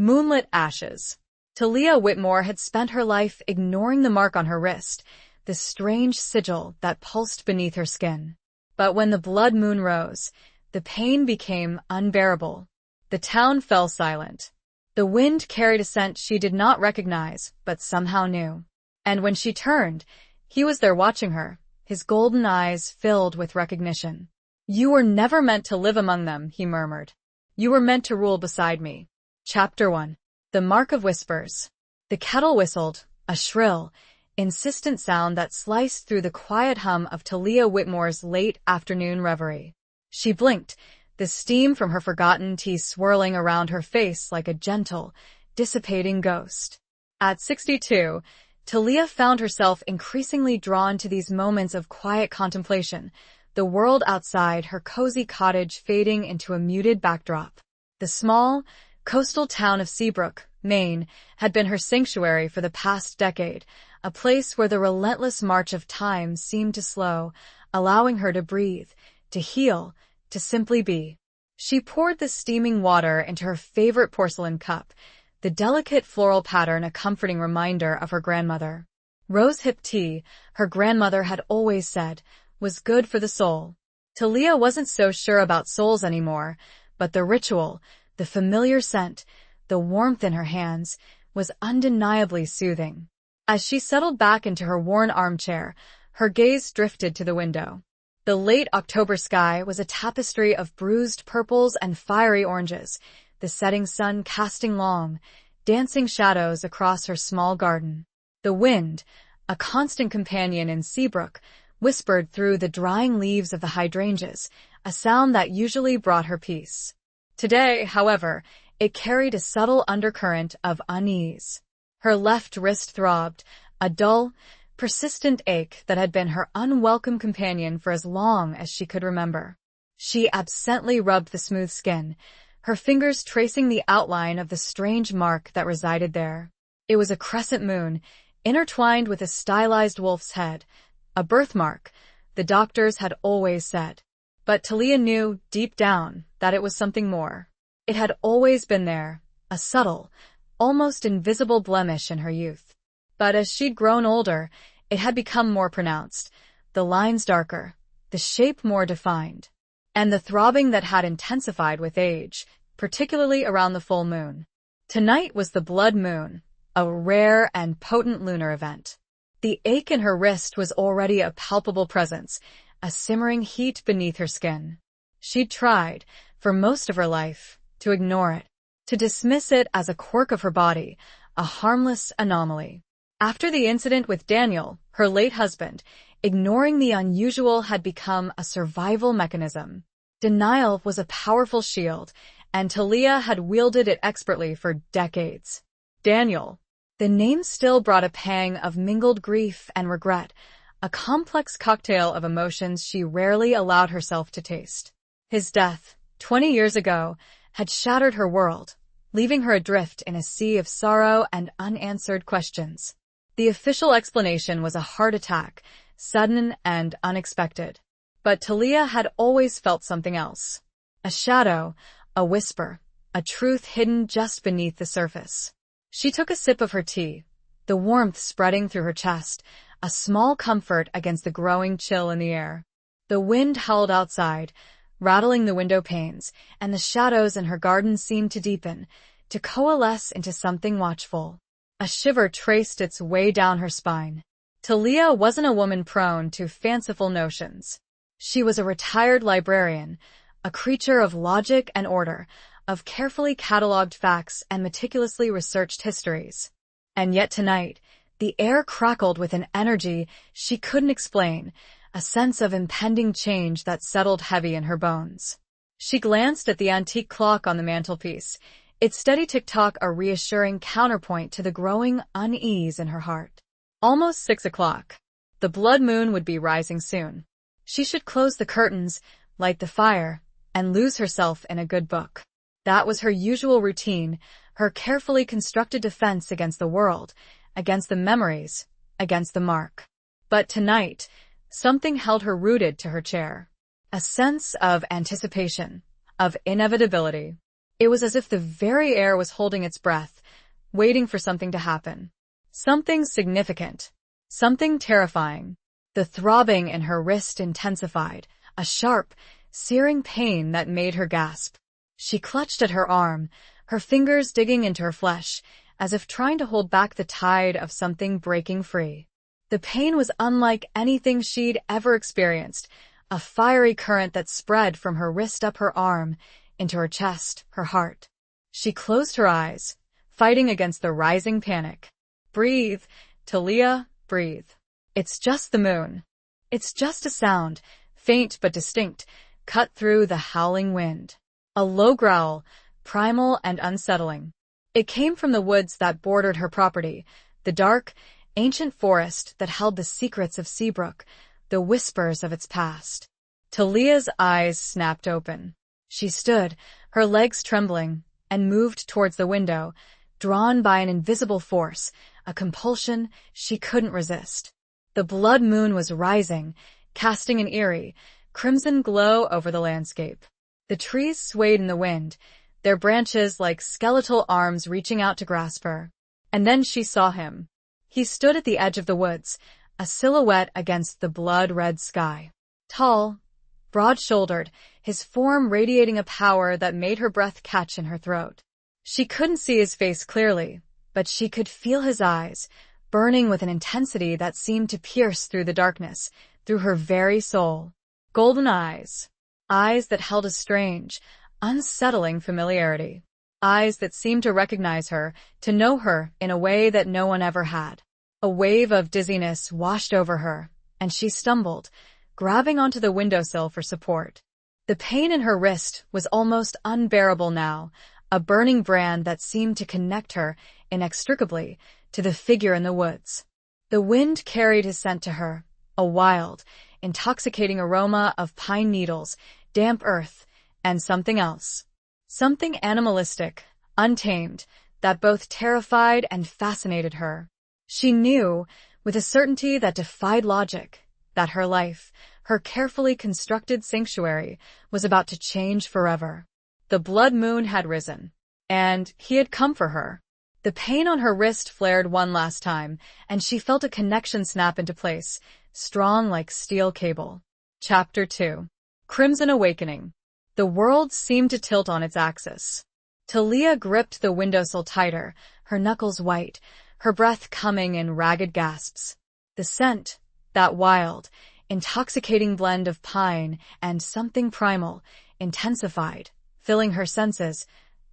Moonlit Ashes. Talia Whitmore had spent her life ignoring the mark on her wrist, the strange sigil that pulsed beneath her skin. But when the blood moon rose, the pain became unbearable. The town fell silent. The wind carried a scent she did not recognize, but somehow knew. And when she turned, he was there watching her, his golden eyes filled with recognition. "You were never meant to live among them," he murmured. "You were meant to rule beside me." Chapter 1. The Mark of Whispers. The kettle whistled, a shrill, insistent sound that sliced through the quiet hum of Talia Whitmore's late afternoon reverie. She blinked, the steam from her forgotten tea swirling around her face like a gentle, dissipating ghost. At 62, Talia found herself increasingly drawn to these moments of quiet contemplation, the world outside her cozy cottage fading into a muted backdrop. The small, coastal town of Seabrook, Maine, had been her sanctuary for the past decade, a place where the relentless march of time seemed to slow, allowing her to breathe, to heal, to simply be. She poured the steaming water into her favorite porcelain cup, the delicate floral pattern a comforting reminder of her grandmother. Rosehip tea, her grandmother had always said, was good for the soul. Talia wasn't so sure about souls anymore, but the ritual, the familiar scent, the warmth in her hands, was undeniably soothing. As she settled back into her worn armchair, her gaze drifted to the window. The late October sky was a tapestry of bruised purples and fiery oranges, the setting sun casting long, dancing shadows across her small garden. The wind, a constant companion in Seabrook, whispered through the drying leaves of the hydrangeas, a sound that usually brought her peace. Today, however, it carried a subtle undercurrent of unease. Her left wrist throbbed, a dull, persistent ache that had been her unwelcome companion for as long as she could remember. She absently rubbed the smooth skin, her fingers tracing the outline of the strange mark that resided there. It was a crescent moon, intertwined with a stylized wolf's head, a birthmark, the doctors had always said. But Talia knew, deep down, that it was something more. It had always been there, a subtle, almost invisible blemish in her youth. But as she'd grown older, it had become more pronounced, the lines darker, the shape more defined, and the throbbing that had intensified with age, particularly around the full moon. Tonight was the blood moon, a rare and potent lunar event. The ache in her wrist was already a palpable presence, a simmering heat beneath her skin. She'd tried, for most of her life, to ignore it, to dismiss it as a quirk of her body, a harmless anomaly. After the incident with Daniel, her late husband, ignoring the unusual had become a survival mechanism. Denial was a powerful shield, and Talia had wielded it expertly for decades. Daniel. The name still brought a pang of mingled grief and regret, a complex cocktail of emotions she rarely allowed herself to taste. His death, 20 years ago, had shattered her world, leaving her adrift in a sea of sorrow and unanswered questions. The official explanation was a heart attack, sudden and unexpected. But Talia had always felt something else. A shadow, a whisper, a truth hidden just beneath the surface. She took a sip of her tea, the warmth spreading through her chest, a small comfort against the growing chill in the air. The wind howled outside, rattling the window panes, and the shadows in her garden seemed to deepen, to coalesce into something watchful. A shiver traced its way down her spine. Talia wasn't a woman prone to fanciful notions. She was a retired librarian, a creature of logic and order, of carefully catalogued facts and meticulously researched histories. And yet tonight, the air crackled with an energy she couldn't explain, a sense of impending change that settled heavy in her bones. She glanced at the antique clock on the mantelpiece, its steady tick-tock a reassuring counterpoint to the growing unease in her heart. Almost 6 o'clock. The blood moon would be rising soon. She should close the curtains, light the fire, and lose herself in a good book. That was her usual routine, her carefully constructed defense against the world, against the memories, against the mark. But tonight, something held her rooted to her chair. A sense of anticipation, of inevitability. It was as if the very air was holding its breath, waiting for something to happen. Something significant. Something terrifying. The throbbing in her wrist intensified, a sharp, searing pain that made her gasp. She clutched at her arm, her fingers digging into her flesh, as if trying to hold back the tide of something breaking free. The pain was unlike anything she'd ever experienced, a fiery current that spread from her wrist up her arm, into her chest, her heart. She closed her eyes, fighting against the rising panic. Breathe, Talia, breathe. It's just the moon. It's just a sound, faint but distinct, cut through the howling wind. A low growl, primal and unsettling. It came from the woods that bordered her property, the dark, ancient forest that held the secrets of Seabrook, the whispers of its past. Talia's eyes snapped open. She stood, her legs trembling, and moved towards the window, drawn by an invisible force, a compulsion she couldn't resist. The blood moon was rising, casting an eerie, crimson glow over the landscape. The trees swayed in the wind, their branches like skeletal arms reaching out to grasp her. And then she saw him. He stood at the edge of the woods, a silhouette against the blood-red sky. Tall, broad-shouldered, his form radiating a power that made her breath catch in her throat. She couldn't see his face clearly, but she could feel his eyes, burning with an intensity that seemed to pierce through the darkness, through her very soul. Golden eyes. Eyes that held a strange, unsettling familiarity. Eyes that seemed to recognize her, to know her in a way that no one ever had. A wave of dizziness washed over her, and she stumbled, grabbing onto the windowsill for support. The pain in her wrist was almost unbearable now, a burning brand that seemed to connect her, inextricably, to the figure in the woods. The wind carried his scent to her, a wild, intoxicating aroma of pine needles, damp earth, and something else. Something animalistic, untamed, that both terrified and fascinated her. She knew, with a certainty that defied logic, that her life, her carefully constructed sanctuary, was about to change forever. The blood moon had risen, and he had come for her. The pain on her wrist flared one last time, and she felt a connection snap into place, strong like steel cable. Chapter 2. Crimson Awakening. The world seemed to tilt on its axis. Talia gripped the windowsill tighter, her knuckles white, her breath coming in ragged gasps. The scent, that wild, intoxicating blend of pine and something primal, intensified, filling her senses,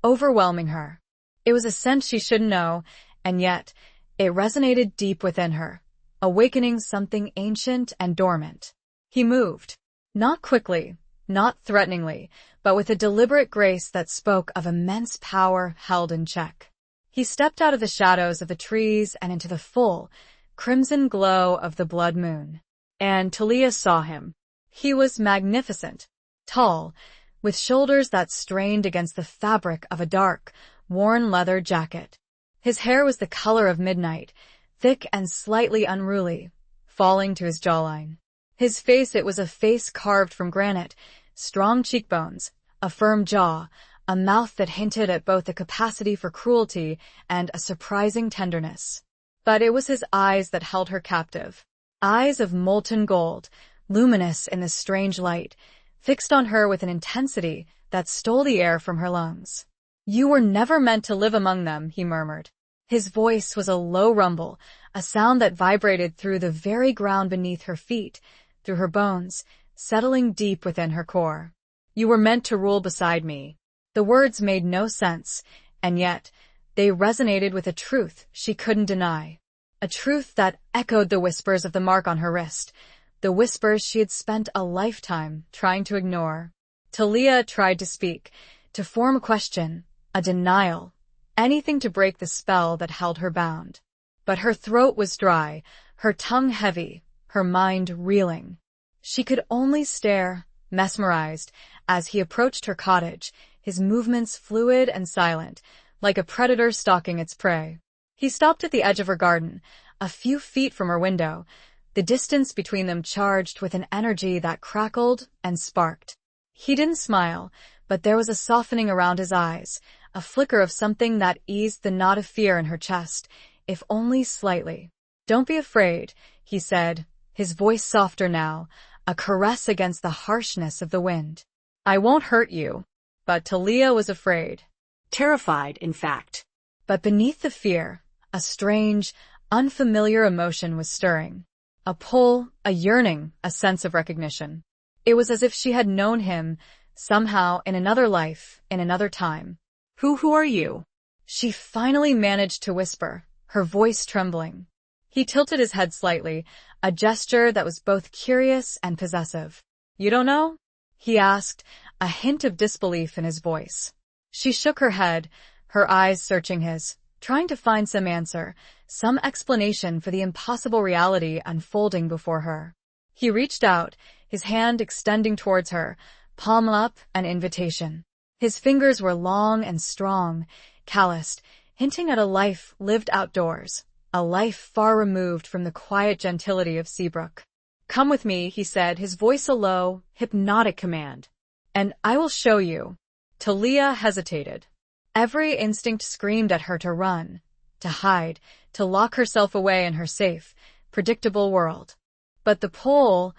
overwhelming her. It was a scent she should know, and yet it resonated deep within her, awakening something ancient and dormant. He moved. Not quickly, not threateningly, but with a deliberate grace that spoke of immense power held in check. He stepped out of the shadows of the trees and into the full, crimson glow of the blood moon. And Talia saw him. He was magnificent, tall, with shoulders that strained against the fabric of a dark, worn leather jacket. His hair was the color of midnight, thick and slightly unruly, falling to his jawline. His face, it was a face carved from granite, strong cheekbones, a firm jaw, a mouth that hinted at both a capacity for cruelty and a surprising tenderness. But it was his eyes that held her captive. Eyes of molten gold, luminous in the strange light, fixed on her with an intensity that stole the air from her lungs. "You were never meant to live among them," he murmured. His voice was a low rumble, a sound that vibrated through the very ground beneath her feet, through her bones, settling deep within her core. "You were meant to rule beside me." The words made no sense, and yet they resonated with a truth she couldn't deny. A truth that echoed the whispers of the mark on her wrist, the whispers she had spent a lifetime trying to ignore. Talia tried to speak, to form a question, a denial, anything to break the spell that held her bound. But her throat was dry, her tongue heavy, her mind reeling. She could only stare, mesmerized, as he approached her cottage, his movements fluid and silent, like a predator stalking its prey. He stopped at the edge of her garden, a few feet from her window, the distance between them charged with an energy that crackled and sparked. He didn't smile, but there was a softening around his eyes, a flicker of something that eased the knot of fear in her chest, if only slightly. "Don't be afraid," he said, his voice softer now, a caress against the harshness of the wind. "I won't hurt you." But Talia was afraid. Terrified, in fact. But beneath the fear, a strange, unfamiliar emotion was stirring. A pull, a yearning, a sense of recognition. It was as if she had known him, somehow, in another life, in another time. Who are you?" She finally managed to whisper, her voice trembling. He tilted his head slightly, a gesture that was both curious and possessive. "You don't know?" he asked, a hint of disbelief in his voice. She shook her head, her eyes searching his, trying to find some answer, some explanation for the impossible reality unfolding before her. He reached out, his hand extending towards her, palm up, an invitation. His fingers were long and strong, calloused, hinting at a life lived outdoors, a life far removed from the quiet gentility of Seabrook. "Come with me," he said, his voice a low, hypnotic command. "And I will show you." Talia hesitated. Every instinct screamed at her to run, to hide, to lock herself away in her safe, predictable world. But the pull,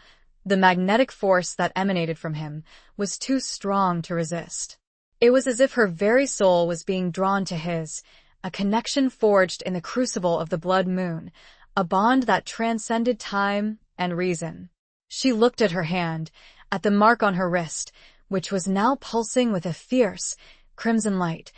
the magnetic force that emanated from him, was too strong to resist. It was as if her very soul was being drawn to his, a connection forged in the crucible of the blood moon, a bond that transcended time and reason. She looked at her hand, at the mark on her wrist, which was now pulsing with a fierce, crimson light,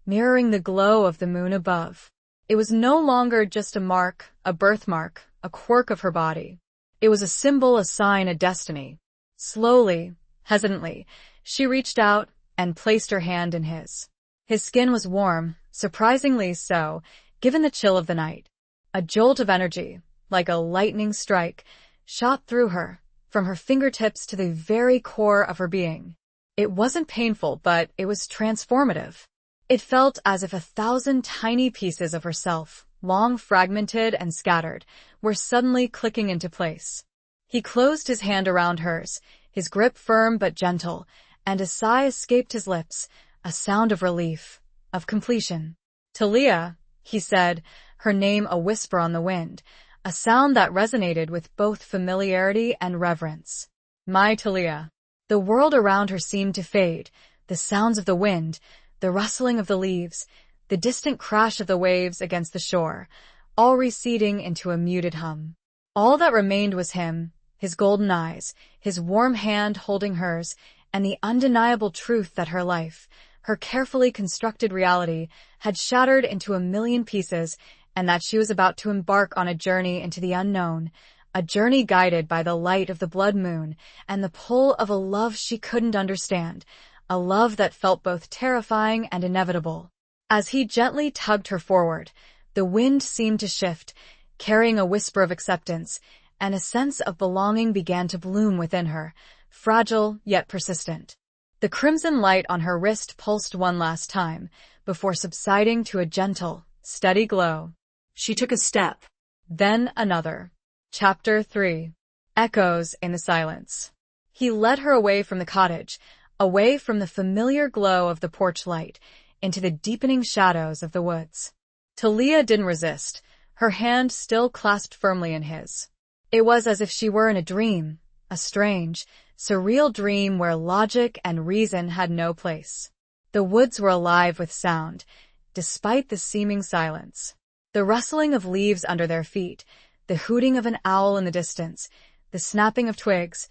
mirroring the glow of the moon above. It was no longer just a mark, a birthmark, a quirk of her body. It was a symbol, a sign, a destiny. Slowly, hesitantly, she reached out and placed her hand in his. His skin was warm, surprisingly so, given the chill of the night. A jolt of energy, like a lightning strike, shot through her, from her fingertips to the very core of her being. It wasn't painful, but it was transformative. It felt as if 1,000 tiny pieces of herself, long fragmented and scattered, were suddenly clicking into place. He closed his hand around hers, his grip firm but gentle, and a sigh escaped his lips, a sound of relief, of completion. "Talia," he said, her name a whisper on the wind, a sound that resonated with both familiarity and reverence. "My Talia." The world around her seemed to fade, the sounds of the wind, the rustling of the leaves, the distant crash of the waves against the shore, all receding into a muted hum. All that remained was him, his golden eyes, his warm hand holding hers, and the undeniable truth that her life, her carefully constructed reality, had shattered into a million pieces, and that she was about to embark on a journey into the unknown, a journey guided by the light of the blood moon and the pull of a love she couldn't understand, a love that felt both terrifying and inevitable. As he gently tugged her forward, the wind seemed to shift, carrying a whisper of acceptance, and a sense of belonging began to bloom within her, fragile yet persistent. The crimson light on her wrist pulsed one last time, before subsiding to a gentle, steady glow. She took a step. Then another. Chapter 3. Echoes in the silence. He led her away from the cottage, away from the familiar glow of the porch light, into the deepening shadows of the woods. Talia didn't resist, her hand still clasped firmly in his. It was as if she were in a dream, a strange, surreal dream where logic and reason had no place. The woods were alive with sound, despite the seeming silence. The rustling of leaves under their feet, the hooting of an owl in the distance, the snapping of twigs,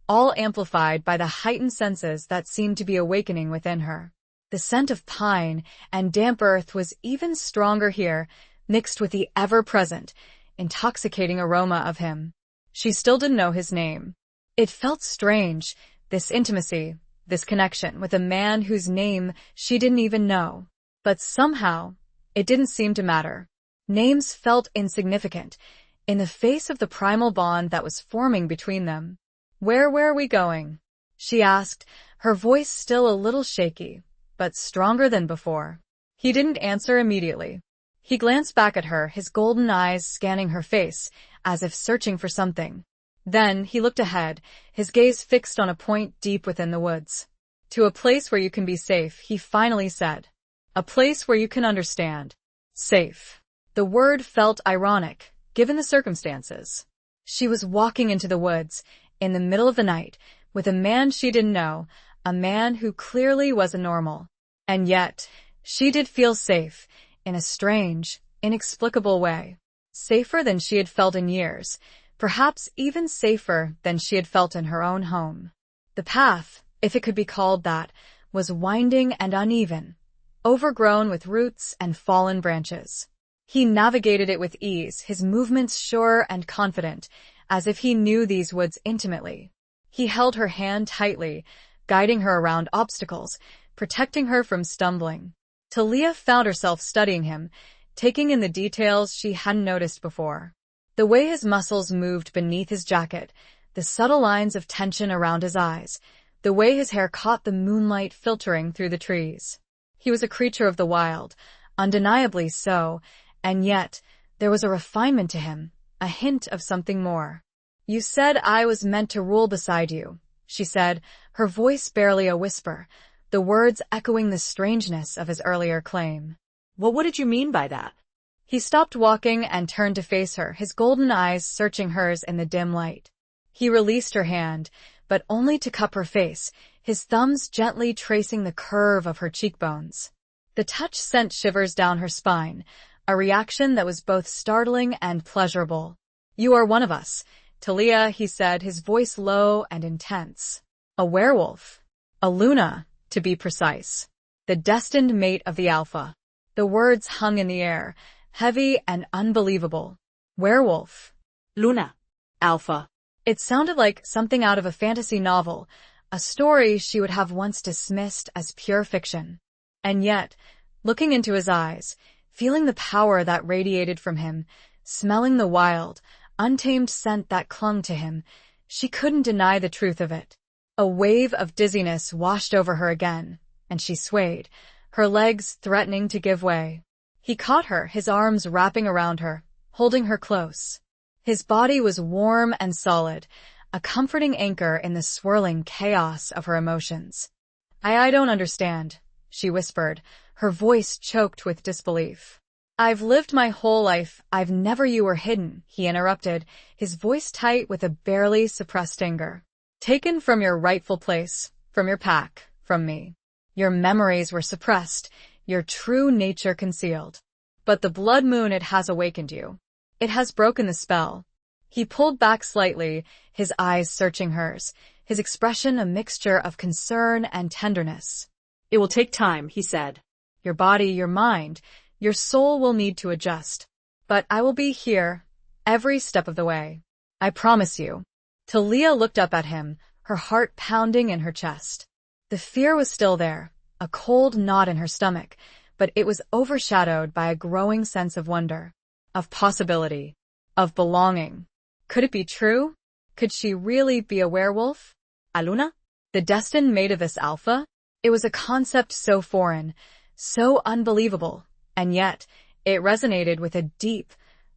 all amplified by the heightened senses that seemed to be awakening within her. The scent of pine and damp earth was even stronger here, mixed with the ever-present, intoxicating aroma of him. She still didn't know his name. It felt strange, this intimacy, this connection with a man whose name she didn't even know. But somehow, it didn't seem to matter. Names felt insignificant, in the face of the primal bond that was forming between them. "Where were we going?" she asked, her voice still a little shaky, but stronger than before. He didn't answer immediately. He glanced back at her, his golden eyes scanning her face, as if searching for something. Then he looked ahead, his gaze fixed on a point deep within the woods. To a place where you can be safe, he finally said. A place where you can understand. Safe. The word felt ironic, given the circumstances. She was walking into the woods, in the middle of the night, with a man she didn't know, a man who clearly wasn't normal. And yet, she did feel safe, in a strange, inexplicable way. Safer than she had felt in years, perhaps even safer than she had felt in her own home. The path, if it could be called that, was winding and uneven, overgrown with roots and fallen branches. He navigated it with ease, his movements sure and confident, as if he knew these woods intimately. He held her hand tightly, guiding her around obstacles, protecting her from stumbling. Talia found herself studying him, taking in the details she hadn't noticed before. The way his muscles moved beneath his jacket, the subtle lines of tension around his eyes, the way his hair caught the moonlight filtering through the trees. He was a creature of the wild, undeniably so, and yet there was a refinement to him, a hint of something more. You said I was meant to rule beside you, she said, her voice barely a whisper, the words echoing the strangeness of his earlier claim. What did you mean by that? He stopped walking and turned to face her, his golden eyes searching hers in the dim light. He released her hand, but only to cup her face, his thumbs gently tracing the curve of her cheekbones. The touch sent shivers down her spine, a reaction that was both startling and pleasurable. You are one of us, Talia, he said, his voice low and intense. A werewolf. A Luna, to be precise. The destined mate of the Alpha. The words hung in the air, heavy and unbelievable. Werewolf. Luna. Alpha. It sounded like something out of a fantasy novel, a story she would have once dismissed as pure fiction. And yet, looking into his eyes, feeling the power that radiated from him, smelling the wild, untamed scent that clung to him, she couldn't deny the truth of it. A wave of dizziness washed over her again, and she swayed, her legs threatening to give way. He caught her, his arms wrapping around her, holding her close. His body was warm and solid, a comforting anchor in the swirling chaos of her emotions. I don't understand, she whispered, her voice choked with disbelief. I've lived my whole life, I've never you were hidden, he interrupted, his voice tight with a barely suppressed anger. Taken from your rightful place, from your pack, from me. Your memories were suppressed, your true nature concealed. But the blood moon, it has awakened you. It has broken the spell. He pulled back slightly, his eyes searching hers, his expression a mixture of concern and tenderness. It will take time, he said. Your body, your mind, your soul will need to adjust. But I will be here, every step of the way. I promise you. Talia looked up at him, her heart pounding in her chest. The fear was still there, a cold knot in her stomach, but it was overshadowed by a growing sense of wonder, of possibility, of belonging. Could it be true? Could she really be a werewolf? A Luna? The destined mate of this Alpha? It was a concept so foreign, so unbelievable, and yet it resonated with a deep,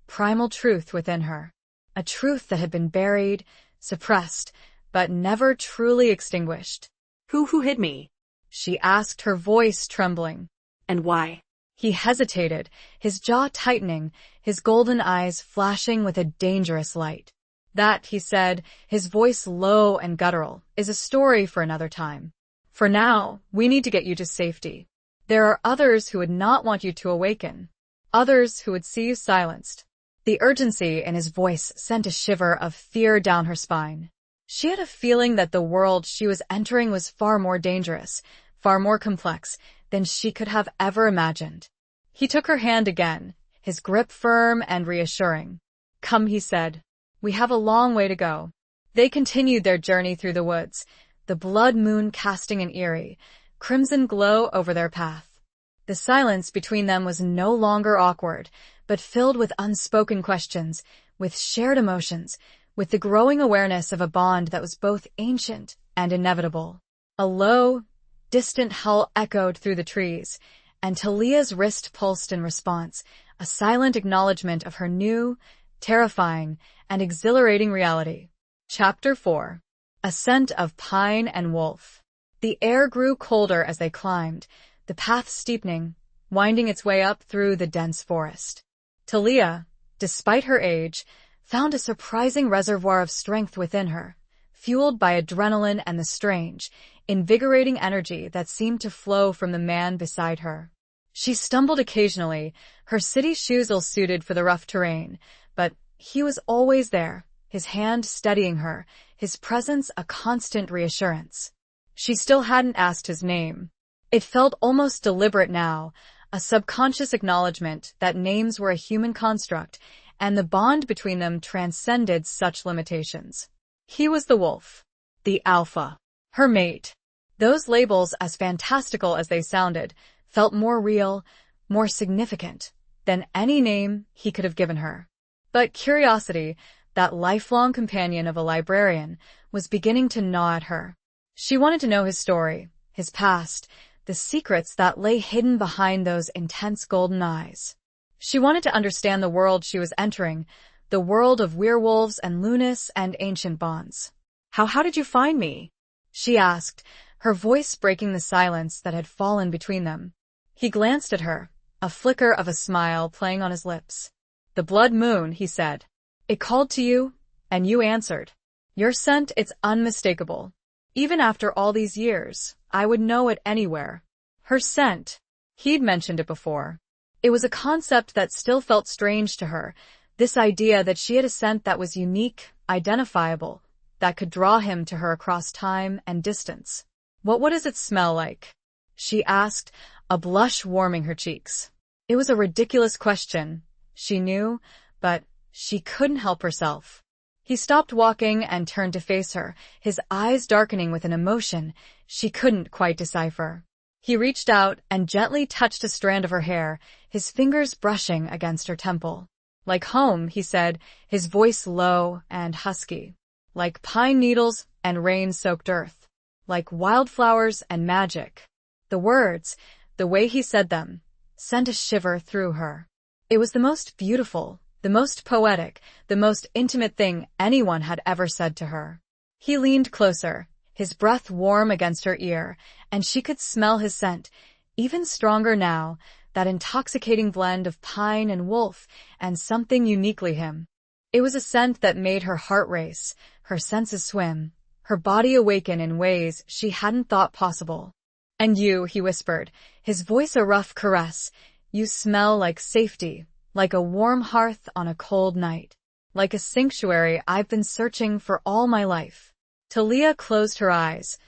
primal truth within her. A truth that had been buried, suppressed, but never truly extinguished. Who hid me? She asked, her voice trembling. And why? He hesitated, his jaw tightening, his golden eyes flashing with a dangerous light. That, he said, his voice low and guttural, is a story for another time. For now, we need to get you to safety. There are others who would not want you to awaken. Others who would see you silenced. The urgency in his voice sent a shiver of fear down her spine. She had a feeling that the world she was entering was far more dangerous, far more complex than she could have ever imagined. He took her hand again, his grip firm and reassuring. Come, he said. We have a long way to go. They continued their journey through the woods, the blood moon casting an eerie, crimson glow over their path. The silence between them was no longer awkward, but filled with unspoken questions, with shared emotions, with the growing awareness of a bond that was both ancient and inevitable. A low, distant howl echoed through the trees, and Talia's wrist pulsed in response, a silent acknowledgement of her new, terrifying, and exhilarating reality. Chapter 4. A Scent of Pine and Wolf. The air grew colder as they climbed, the path steepening, winding its way up through the dense forest. Talia, despite her age, found a surprising reservoir of strength within her, fueled by adrenaline and the strange, invigorating energy that seemed to flow from the man beside her. She stumbled occasionally, her city shoes ill-suited for the rough terrain, but he was always there, his hand steadying her, his presence a constant reassurance. She still hadn't asked his name. It felt almost deliberate now, a subconscious acknowledgement that names were a human construct, and the bond between them transcended such limitations. He was the wolf, the alpha, her mate. Those labels, as fantastical as they sounded, felt more real, more significant than any name he could have given her. But curiosity, that lifelong companion of a librarian, was beginning to gnaw at her. She wanted to know his story, his past, the secrets that lay hidden behind those intense golden eyes. She wanted to understand the world she was entering, the world of werewolves and lunas and ancient bonds. How did you find me? She asked, her voice breaking the silence that had fallen between them. He glanced at her, a flicker of a smile playing on his lips. The blood moon, he said. It called to you, and you answered. Your scent, it's unmistakable. Even after all these years, I would know it anywhere. Her scent. He'd mentioned it before. It was a concept that still felt strange to her, this idea that she had a scent that was unique, identifiable, that could draw him to her across time and distance. What does it smell like? She asked, a blush warming her cheeks. It was a ridiculous question, she knew, but she couldn't help herself. He stopped walking and turned to face her, his eyes darkening with an emotion she couldn't quite decipher. He reached out and gently touched a strand of her hair, his fingers brushing against her temple. Like home, he said, his voice low and husky. Like pine needles and rain-soaked earth. Like wildflowers and magic. The words, the way he said them, sent a shiver through her. It was the most beautiful, the most poetic, the most intimate thing anyone had ever said to her. He leaned closer, his breath warm against her ear, and she could smell his scent, even stronger now, that intoxicating blend of pine and wolf, and something uniquely him. It was a scent that made her heart race, her senses swim, her body awaken in ways she hadn't thought possible. And you, he whispered, his voice a rough caress, you smell like safety, like a warm hearth on a cold night, like a sanctuary I've been searching for all my life. Talia closed her eyes,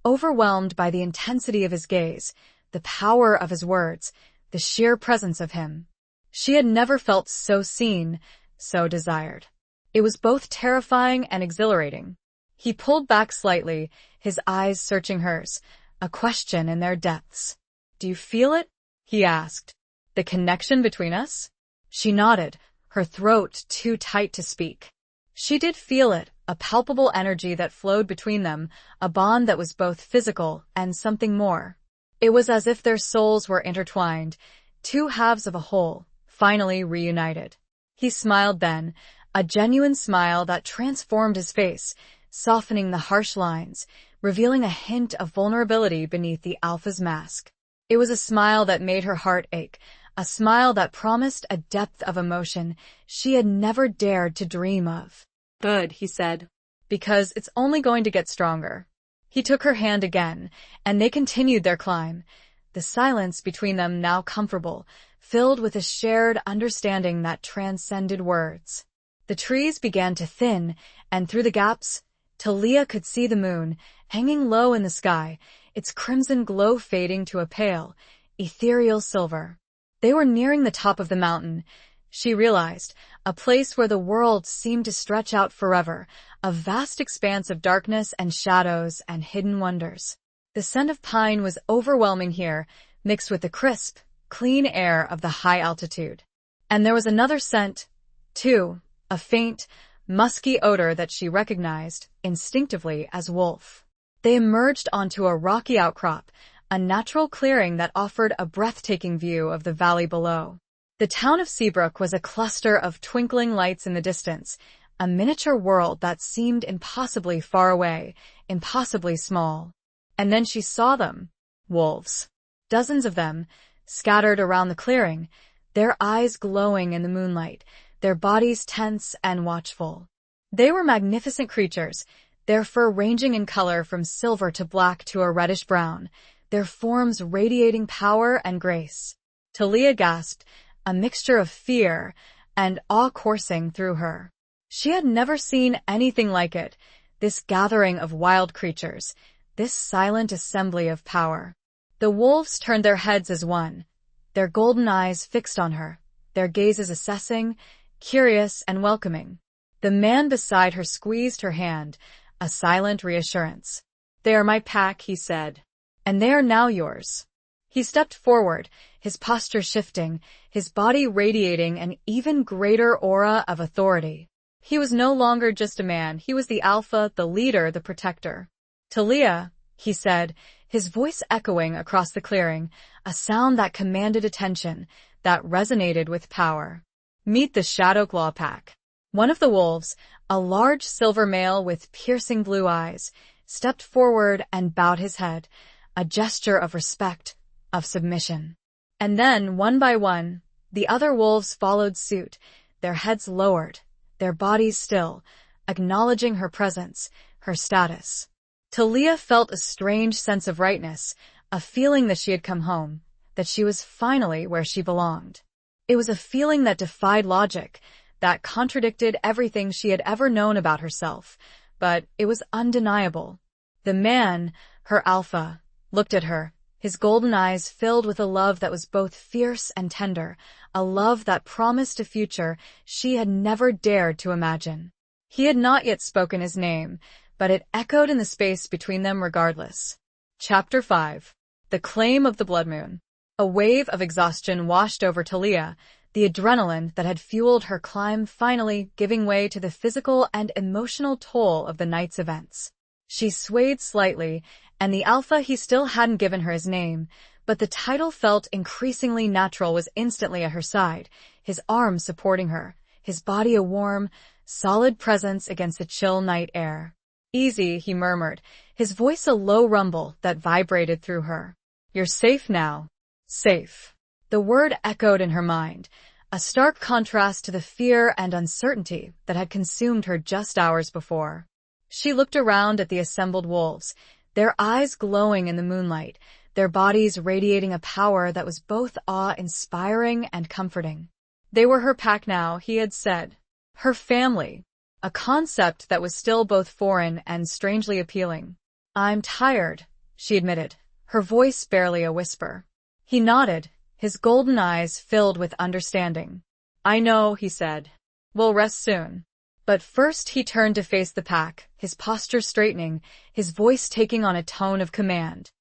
overwhelmed by the intensity of his gaze, the power of his words, the sheer presence of him. She had never felt so seen, so desired. It was both terrifying and exhilarating. He pulled back slightly, his eyes searching hers, a question in their depths. Do you feel it? He asked. The connection between us? She nodded, her throat too tight to speak. She did feel it, a palpable energy that flowed between them, a bond that was both physical and something more. It was as if their souls were intertwined, two halves of a whole, finally reunited. He smiled then, a genuine smile that transformed his face, softening the harsh lines, revealing a hint of vulnerability beneath the alpha's mask. It was a smile that made her heart ache, a smile that promised a depth of emotion she had never dared to dream of. Good, he said. Because it's only going to get stronger. He took her hand again, and they continued their climb, the silence between them now comfortable, filled with a shared understanding that transcended words. The trees began to thin, and through the gaps, Talia could see the moon, hanging low in the sky, its crimson glow fading to a pale, ethereal silver. They were nearing the top of the mountain, she realized, a place where the world seemed to stretch out forever, a vast expanse of darkness and shadows and hidden wonders. The scent of pine was overwhelming here, mixed with the crisp, clean air of the high altitude. And there was another scent, too, a faint, musky odor that she recognized instinctively as wolf. They emerged onto a rocky outcrop, a natural clearing that offered a breathtaking view of the valley below. The town of Seabrook was a cluster of twinkling lights in the distance, a miniature world that seemed impossibly far away, impossibly small. And then she saw them. Wolves. Dozens of them, scattered around the clearing, their eyes glowing in the moonlight, their bodies tense and watchful. They were magnificent creatures, their fur ranging in color from silver to black to a reddish-brown, their forms radiating power and grace. Talia gasped, a mixture of fear and awe coursing through her. She had never seen anything like it, this gathering of wild creatures, this silent assembly of power. The wolves turned their heads as one, their golden eyes fixed on her, their gazes assessing, curious and welcoming. The man beside her squeezed her hand, a silent reassurance. "They are my pack," he said, "and they are now yours." He stepped forward, his posture shifting, his body radiating an even greater aura of authority. He was no longer just a man, he was the alpha, the leader, the protector. "Talia," he said, his voice echoing across the clearing, a sound that commanded attention, that resonated with power. "Meet the Shadowclaw Pack." One of the wolves, a large silver male with piercing blue eyes, stepped forward and bowed his head, a gesture of respect, of submission. And then, one by one, the other wolves followed suit, their heads lowered, their bodies still, acknowledging her presence, her status. Talia felt a strange sense of rightness, a feeling that she had come home, that she was finally where she belonged. It was a feeling that defied logic, that contradicted everything she had ever known about herself, but it was undeniable. The man, her alpha, looked at her, his golden eyes filled with a love that was both fierce and tender, a love that promised a future she had never dared to imagine. He had not yet spoken his name, but it echoed in the space between them regardless. Chapter 5. The Claim of the Blood Moon. A wave of exhaustion washed over Talia, the adrenaline that had fueled her climb finally giving way to the physical and emotional toll of the night's events. She swayed slightly, and the alpha he still hadn't given her his name, but the title felt increasingly natural was instantly at her side, his arms supporting her, his body a warm, solid presence against the chill night air. "Easy," he murmured, his voice a low rumble that vibrated through her. "You're safe now." Safe. The word echoed in her mind, a stark contrast to the fear and uncertainty that had consumed her just hours before. She looked around at the assembled wolves, their eyes glowing in the moonlight, their bodies radiating a power that was both awe-inspiring and comforting. They were her pack now, he had said. Her family. A concept that was still both foreign and strangely appealing. "I'm tired," she admitted, her voice barely a whisper. He nodded, his golden eyes filled with understanding. "I know," he said. "We'll rest soon." But first he turned to face the pack, his posture straightening, his voice taking on a tone of command.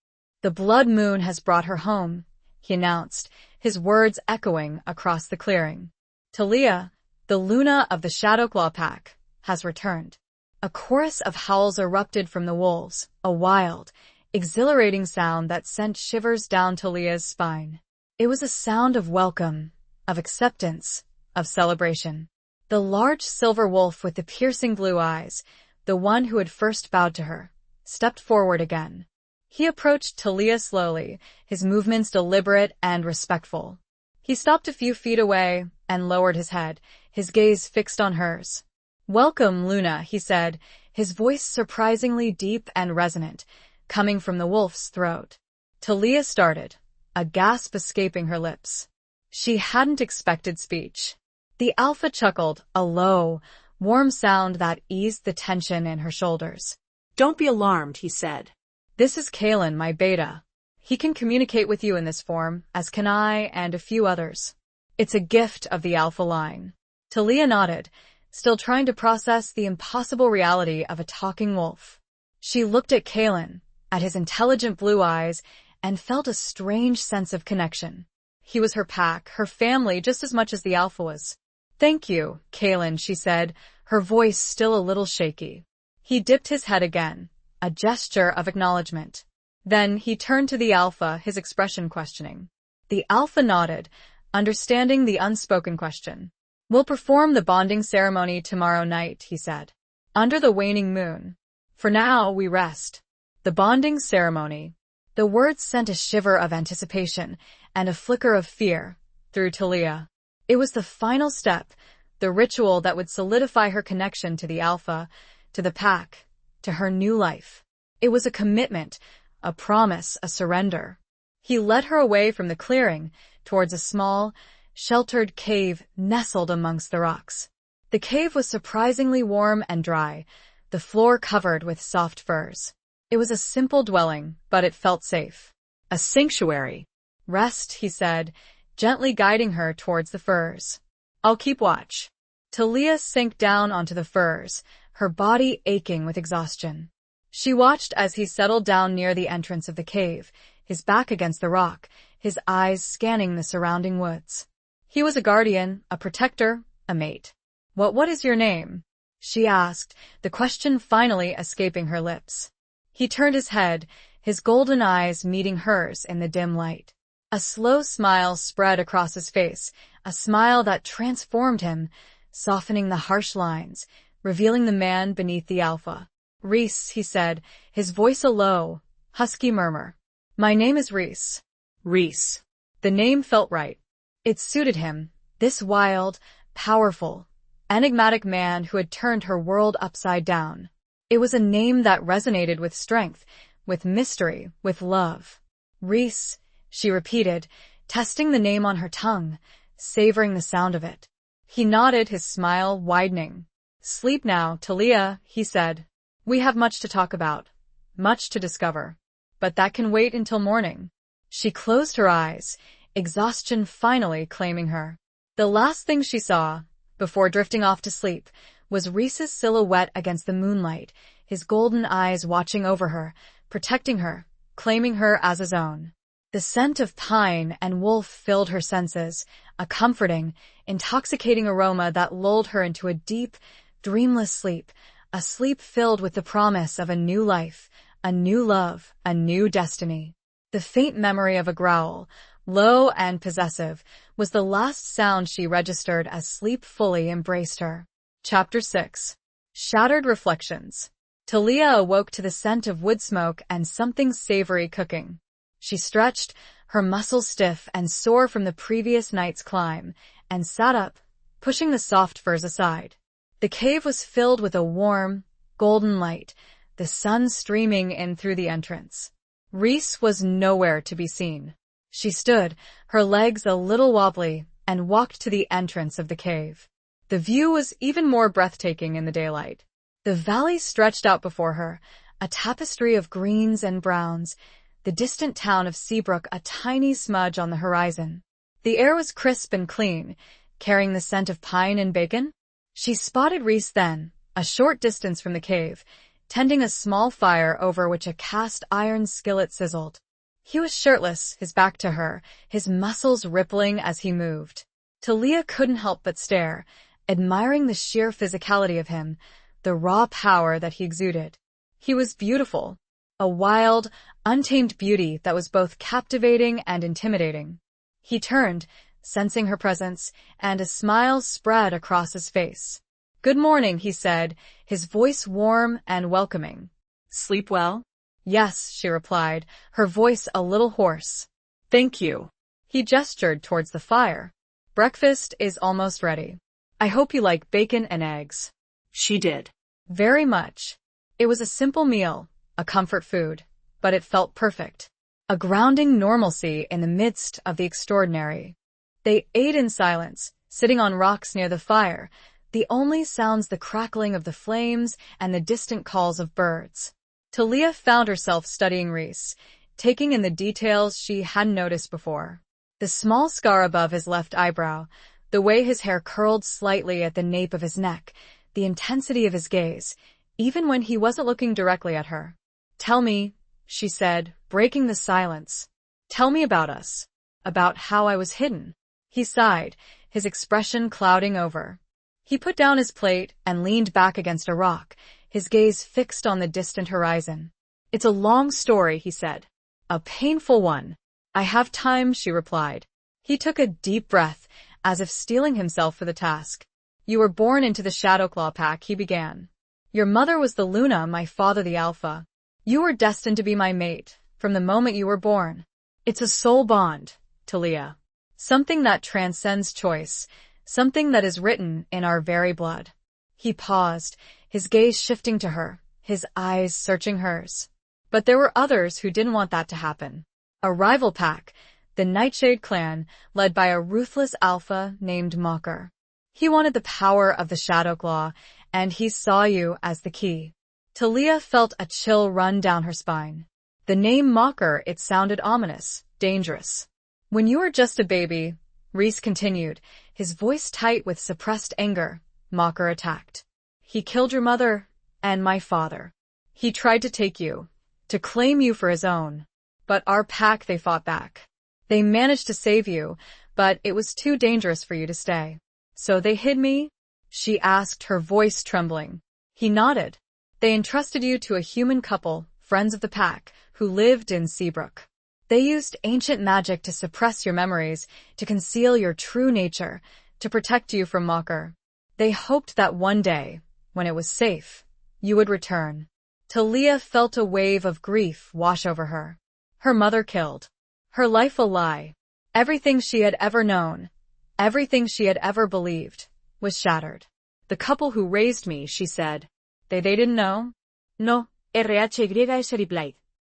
"The blood moon has brought her home," he announced, his words echoing across the clearing. "Talia, the Luna of the Shadowclaw Pack, has returned." A chorus of howls erupted from the wolves, a wild, exhilarating sound that sent shivers down Talia's spine. It was a sound of welcome, of acceptance, of celebration. The large silver wolf with the piercing blue eyes, the one who had first bowed to her, stepped forward again. He approached Talia slowly, his movements deliberate and respectful. He stopped a few feet away and lowered his head, his gaze fixed on hers. "Welcome, Luna," he said, his voice surprisingly deep and resonant, coming from the wolf's throat. Talia started, a gasp escaping her lips. She hadn't expected speech. The alpha chuckled, a low, warm sound that eased the tension in her shoulders. "Don't be alarmed," he said. "This is Kalen, my beta. He can communicate with you in this form, as can I and a few others. It's a gift of the alpha line." Talia nodded, still trying to process the impossible reality of a talking wolf. She looked at Kalen, at his intelligent blue eyes, and felt a strange sense of connection. He was her pack, her family, just as much as the alpha was. "Thank you, Kalen," she said, her voice still a little shaky. He dipped his head again, a gesture of acknowledgement. Then he turned to the alpha, his expression questioning. The alpha nodded, understanding the unspoken question. "We'll perform the bonding ceremony tomorrow night," he said. "Under the waning moon. For now, we rest." The bonding ceremony. The words sent a shiver of anticipation and a flicker of fear through Talia. It was the final step, the ritual that would solidify her connection to the Alpha, to the pack, to her new life. It was a commitment, a promise, a surrender. He led her away from the clearing, towards a small, sheltered cave nestled amongst the rocks. The cave was surprisingly warm and dry, the floor covered with soft furs. It was a simple dwelling, but it felt safe. A sanctuary. Rest, he said, gently guiding her towards the furs. I'll keep watch. Talia sank down onto the furs, her body aching with exhaustion. She watched as he settled down near the entrance of the cave, his back against the rock, his eyes scanning the surrounding woods. He was a guardian, a protector, a mate. What is your name? She asked, the question finally escaping her lips. He turned his head, his golden eyes meeting hers in the dim light. A slow smile spread across his face, a smile that transformed him, softening the harsh lines, revealing the man beneath the Alpha. Reese, he said, his voice a low, husky murmur. My name is Reese. Reese. The name felt right. It suited him, this wild, powerful, enigmatic man who had turned her world upside down. It was a name that resonated with strength, with mystery, with love. Reese, she repeated, testing the name on her tongue, savoring the sound of it. He nodded, his smile widening. Sleep now, Talia, he said. We have much to talk about, much to discover. But that can wait until morning. She closed her eyes, exhaustion finally claiming her. The last thing she saw, before drifting off to sleep, was Reese's silhouette against the moonlight, his golden eyes watching over her, protecting her, claiming her as his own. The scent of pine and wolf filled her senses, a comforting, intoxicating aroma that lulled her into a deep, dreamless sleep, a sleep filled with the promise of a new life, a new love, a new destiny. The faint memory of a growl, low and possessive, was the last sound she registered as sleep fully embraced her. Chapter 6. Shattered Reflections. Talia awoke to the scent of wood smoke and something savory cooking. She stretched, her muscles stiff and sore from the previous night's climb, and sat up, pushing the soft furs aside. The cave was filled with a warm, golden light, the sun streaming in through the entrance. Reese was nowhere to be seen. She stood, her legs a little wobbly, and walked to the entrance of the cave. The view was even more breathtaking in the daylight. The valley stretched out before her, a tapestry of greens and browns, the distant town of Seabrook a tiny smudge on the horizon. The air was crisp and clean, carrying the scent of pine and bacon. She spotted Reese then, a short distance from the cave, tending a small fire over which a cast iron skillet sizzled. He was shirtless, his back to her, his muscles rippling as he moved. Talia couldn't help but stare, admiring the sheer physicality of him, the raw power that he exuded. He was beautiful, a wild, untamed beauty that was both captivating and intimidating. He turned, sensing her presence, and a smile spread across his face. Good morning, he said, his voice warm and welcoming. Sleep well? Yes, she replied, her voice a little hoarse. Thank you. He gestured towards the fire. Breakfast is almost ready. I hope you like bacon and eggs. She did. Very much. It was a simple meal, a comfort food, but it felt perfect. A grounding normalcy in the midst of the extraordinary. They ate in silence, sitting on rocks near the fire, the only sounds the crackling of the flames and the distant calls of birds. Talia found herself studying Reese, taking in the details she hadn't noticed before. The small scar above his left eyebrow, the way his hair curled slightly at the nape of his neck, the intensity of his gaze, even when he wasn't looking directly at her. Tell me, she said, breaking the silence. Tell me about us. About how I was hidden. He sighed, his expression clouding over. He put down his plate and leaned back against a rock, his gaze fixed on the distant horizon. It's a long story, he said. A painful one. I have time, she replied. He took a deep breath, as if steeling himself for the task. You were born into the Shadowclaw pack, he began. Your mother was the Luna, my father the Alpha. You were destined to be my mate from the moment you were born. It's a soul bond, Talia. Something that transcends choice, something that is written in our very blood. He paused, his gaze shifting to her, his eyes searching hers. But there were others who didn't want that to happen. A rival pack, the Nightshade clan, led by a ruthless alpha named Mocker. He wanted the power of the Shadowclaw, and he saw you as the key. Talia felt a chill run down her spine. The name Mocker, it sounded ominous, dangerous. When you were just a baby, Reese continued, his voice tight with suppressed anger, Mocker attacked. He killed your mother and my father. He tried to take you, to claim you for his own. But our pack, they fought back. They managed to save you, but it was too dangerous for you to stay. So they hid me? She asked, her voice trembling. He nodded. They entrusted you to a human couple, friends of the pack, who lived in Seabrook. They used ancient magic to suppress your memories, to conceal your true nature, to protect you from Mocker. They hoped that one day, when it was safe, you would return. Talia felt a wave of grief wash over her. Her mother killed. Her life a lie. Everything she had ever known, everything she had ever believed, was shattered. The couple who raised me, she said. They didn't know? No, RHYS replied.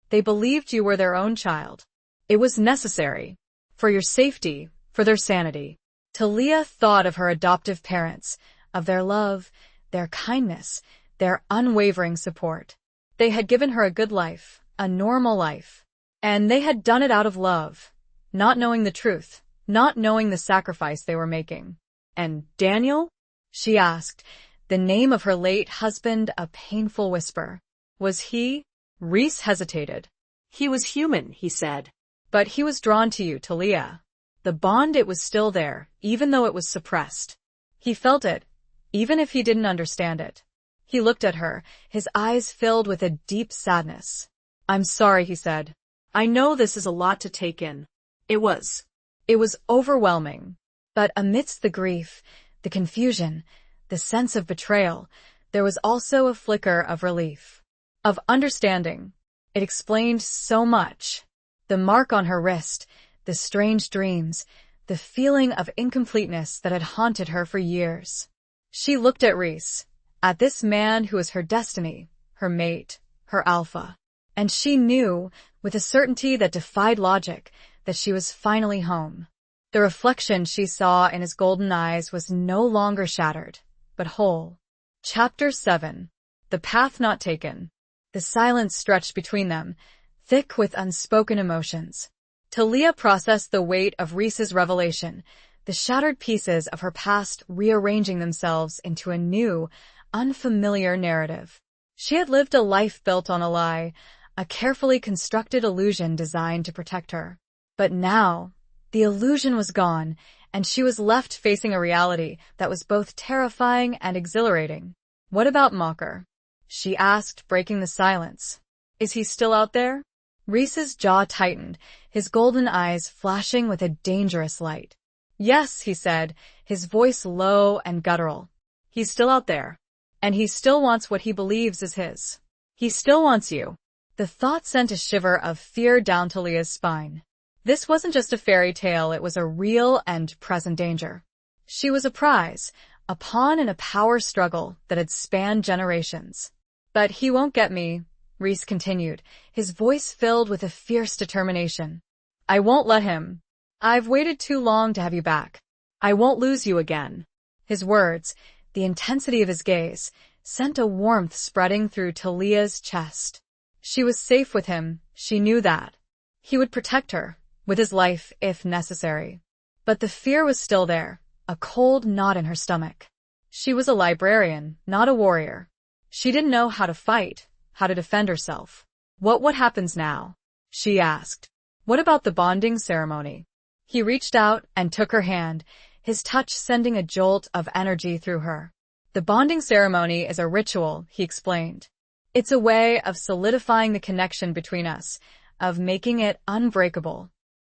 They believed you were their own child. It was necessary. For your safety, for their sanity. Talia thought of her adoptive parents, of their love, their kindness, their unwavering support. They had given her a good life, a normal life. And they had done it out of love, not knowing the truth, not knowing the sacrifice they were making. And Daniel? She asked, the name of her late husband a painful whisper. Was he? Reese hesitated. He was human, he said. But he was drawn to you, Talia. The bond, it was still there, even though it was suppressed. He felt it, even if he didn't understand it. He looked at her, his eyes filled with a deep sadness. I'm sorry, he said. I know this is a lot to take in. It was overwhelming. But amidst the grief, the confusion, the sense of betrayal, there was also a flicker of relief, of understanding. It explained so much. The mark on her wrist, the strange dreams, the feeling of incompleteness that had haunted her for years. She looked at Reese, at this man who was her destiny, her mate, her alpha. And she knew, with a certainty that defied logic, that she was finally home. The reflection she saw in his golden eyes was no longer shattered, but whole. Chapter 7. The Path Not Taken. The silence stretched between them, thick with unspoken emotions. Talia processed the weight of Reese's revelation, the shattered pieces of her past rearranging themselves into a new, unfamiliar narrative. She had lived a life built on a lie, a carefully constructed illusion designed to protect her. But now, the illusion was gone, and she was left facing a reality that was both terrifying and exhilarating. What about Mocker? She asked, breaking the silence. Is he still out there? Reese's jaw tightened, his golden eyes flashing with a dangerous light. Yes, he said, his voice low and guttural. He's still out there. And he still wants what he believes is his. He still wants you. The thought sent a shiver of fear down Talia's spine. This wasn't just a fairy tale, it was a real and present danger. She was a prize, a pawn in a power struggle that had spanned generations. But he won't get me, Reese continued, his voice filled with a fierce determination. I won't let him. I've waited too long to have you back. I won't lose you again. His words, the intensity of his gaze, sent a warmth spreading through Talia's chest. She was safe with him, she knew that. He would protect her, with his life if necessary. But the fear was still there, a cold knot in her stomach. She was a librarian, not a warrior. She didn't know how to fight, how to defend herself. What happens now? She asked. What about the bonding ceremony? He reached out and took her hand, his touch sending a jolt of energy through her. The bonding ceremony is a ritual, he explained. It's a way of solidifying the connection between us, of making it unbreakable.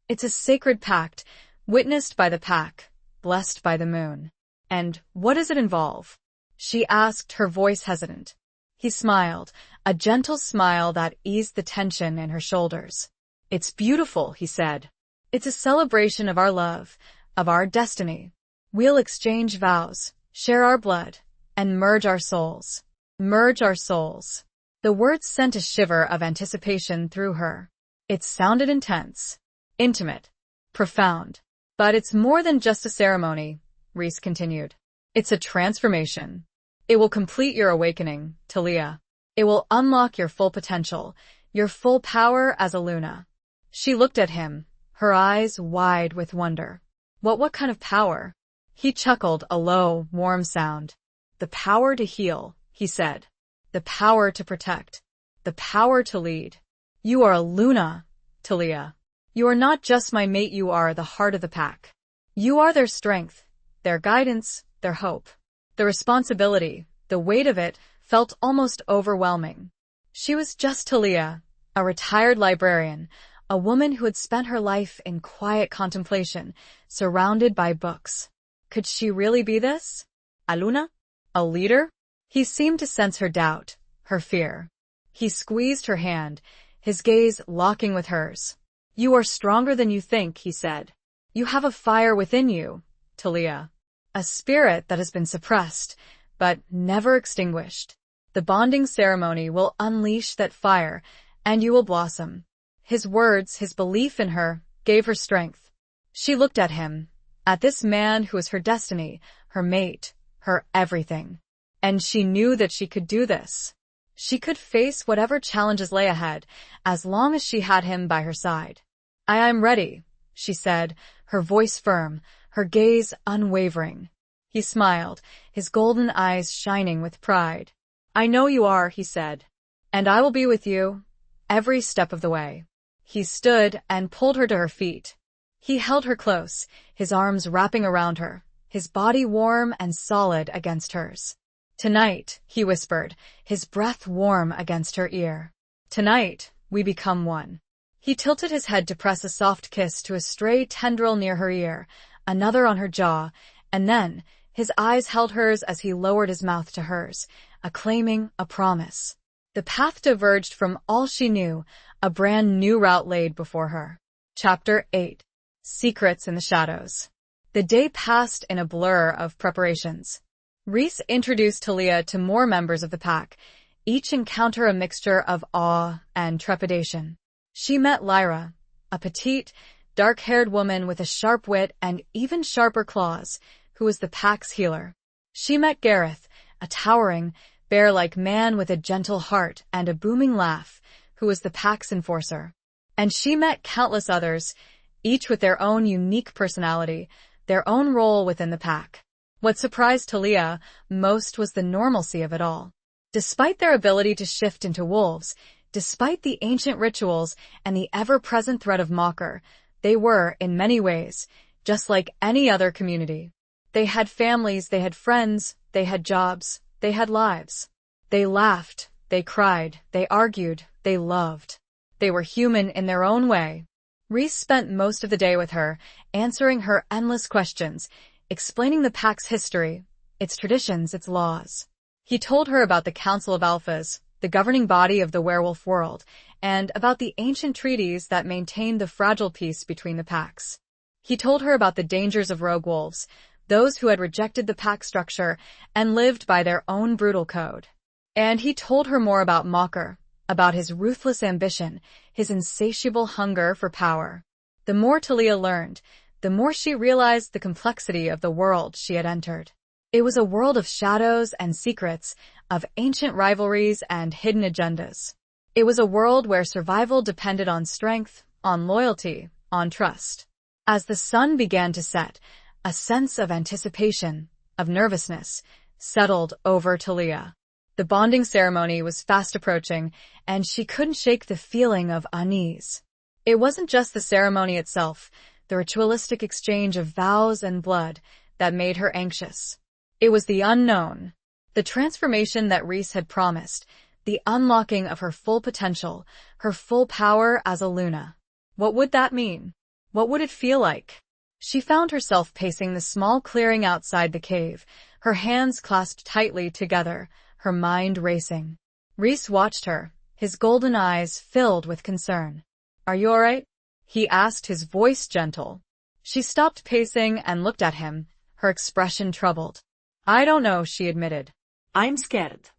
It's a sacred pact, witnessed by the pack, blessed by the moon. And what does it involve? She asked, her voice hesitant. He smiled, a gentle smile that eased the tension in her shoulders. "It's beautiful," he said. "It's a celebration of our love, of our destiny. We'll exchange vows, share our blood, and merge our souls. Merge our souls." The words sent a shiver of anticipation through her. It sounded intense, intimate, profound. "But it's more than just a ceremony," Reese continued. "It's a transformation. It will complete your awakening, Talia. It will unlock your full potential, your full power as a Luna." She looked at him, her eyes wide with wonder. What kind of power?" He chuckled, a low, warm sound. "The power to heal," he said. "The power to protect. The power to lead. You are a Luna, Talia. You are not just my mate, you are the heart of the pack. You are their strength, their guidance, their hope." The responsibility, the weight of it, felt almost overwhelming. She was just Talia, a retired librarian, a woman who had spent her life in quiet contemplation, surrounded by books. Could she really be this? A Luna? A leader? He seemed to sense her doubt, her fear. He squeezed her hand, his gaze locking with hers. "You are stronger than you think," he said. "You have a fire within you, Talia. A spirit that has been suppressed, but never extinguished. The bonding ceremony will unleash that fire, and you will blossom." His words, his belief in her, gave her strength. She looked at him, at this man who was her destiny, her mate, her everything. And she knew that she could do this. She could face whatever challenges lay ahead, as long as she had him by her side. "I am ready," she said, her voice firm, her gaze unwavering. He smiled, his golden eyes shining with pride. "I know you are," he said. "And I will be with you, every step of the way." He stood and pulled her to her feet. He held her close, his arms wrapping around her, his body warm and solid against hers. "Tonight," he whispered, his breath warm against her ear. "Tonight, we become one." He tilted his head to press a soft kiss to a stray tendril near her ear, another on her jaw, and then his eyes held hers as he lowered his mouth to hers, a claiming, a promise. The path diverged from all she knew, a brand new route laid before her. Chapter 8. Secrets in the Shadows. The day passed in a blur of preparations. Reese introduced Talia to more members of the pack, each encounter a mixture of awe and trepidation. She met Lyra, a petite, dark-haired woman with a sharp wit and even sharper claws, who was the pack's healer. She met Gareth, a towering, bear-like man with a gentle heart and a booming laugh, who was the pack's enforcer. And she met countless others, each with their own unique personality, their own role within the pack. What surprised Talia most was the normalcy of it all. Despite their ability to shift into wolves, despite the ancient rituals and the ever-present threat of Mocker, they were, in many ways, just like any other community. They had families, they had friends, they had jobs, they had lives. They laughed, they cried, they argued, they loved. They were human in their own way. Reese spent most of the day with her, answering her endless questions, explaining the pack's history, its traditions, its laws. He told her about the Council of Alphas, the governing body of the werewolf world, and about the ancient treaties that maintained the fragile peace between the packs. He told her about the dangers of rogue wolves, those who had rejected the pack structure and lived by their own brutal code. And he told her more about Mocker, about his ruthless ambition, his insatiable hunger for power. The more Talia learned, the more she realized the complexity of the world she had entered. It was a world of shadows and secrets, of ancient rivalries and hidden agendas. It was a world where survival depended on strength, on loyalty, on trust. As the sun began to set, a sense of anticipation, of nervousness, settled over Talia. The bonding ceremony was fast approaching, and she couldn't shake the feeling of unease. It wasn't just the ceremony itself, the ritualistic exchange of vows and blood, that made her anxious. It was the unknown, the transformation that Reese had promised, the unlocking of her full potential, her full power as a Luna. What would that mean? What would it feel like? She found herself pacing the small clearing outside the cave, her hands clasped tightly together, her mind racing. Reese watched her, his golden eyes filled with concern. Are you all right? He asked, his voice gentle. She stopped pacing and looked at him, her expression troubled. I don't know, she admitted. I'm scared.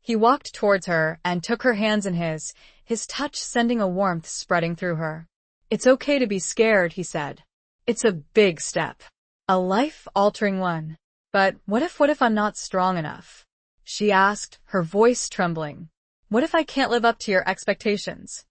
He walked towards her and took her hands in his touch sending a warmth spreading through her. It's okay to be scared, he said. It's a big step. A life-altering one. But what if I'm not strong enough? She asked, her voice trembling. What if I can't live up to your expectations?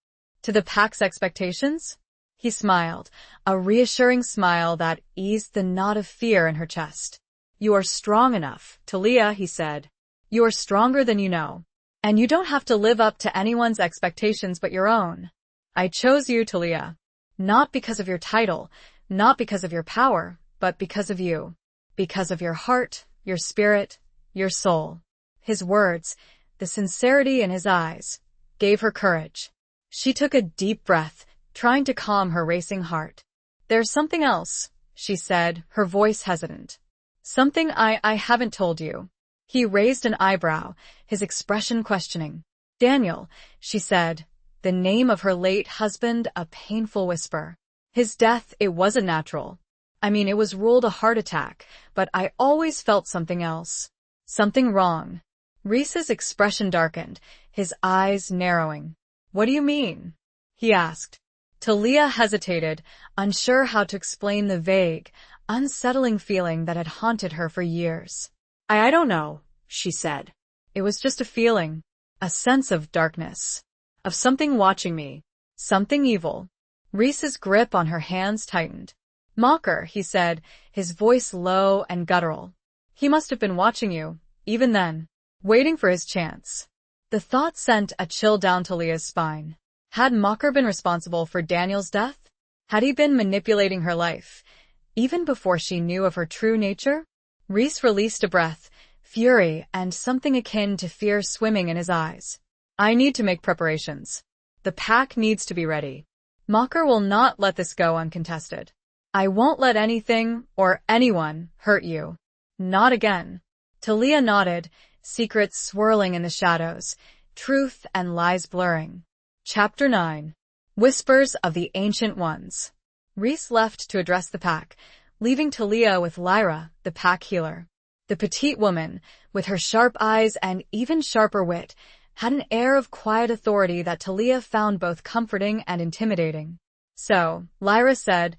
To the pack's expectations? He smiled, a reassuring smile that eased the knot of fear in her chest. You are strong enough, Talia, he said. You are stronger than you know. And you don't have to live up to anyone's expectations but your own. I chose you, Talia. Not because of your title, not because of your power, but because of you. Because of your heart, your spirit, your soul. His words, the sincerity in his eyes, gave her courage. She took a deep breath, trying to calm her racing heart. There's something else, she said, her voice hesitant. Something I haven't told you. He raised an eyebrow, his expression questioning. Daniel, she said, the name of her late husband a painful whisper. His death, it wasn't natural. I mean, it was ruled a heart attack, but I always felt something else. Something wrong. Reese's expression darkened, his eyes narrowing. What do you mean? He asked. Talia hesitated, unsure how to explain the vague, unsettling feeling that had haunted her for years. I don't know, she said. It was just a feeling, a sense of darkness, of something watching me, something evil. Reese's grip on her hands tightened. Mocker, he said, his voice low and guttural. He must have been watching you, even then, waiting for his chance. The thought sent a chill down Talia's spine. Had Mocker been responsible for Daniel's death? Had he been manipulating her life, even before she knew of her true nature? Reese released a breath, fury and something akin to fear swimming in his eyes. I need to make preparations. The pack needs to be ready. Mocker will not let this go uncontested. I won't let anything or anyone hurt you. Not again. Talia nodded, secrets swirling in the shadows, truth and lies blurring. Chapter 9. Whispers of the Ancient Ones. Reese left to address the pack, leaving Talia with Lyra, the pack healer. The petite woman, with her sharp eyes and even sharper wit, had an air of quiet authority that Talia found both comforting and intimidating. So, Lyra said,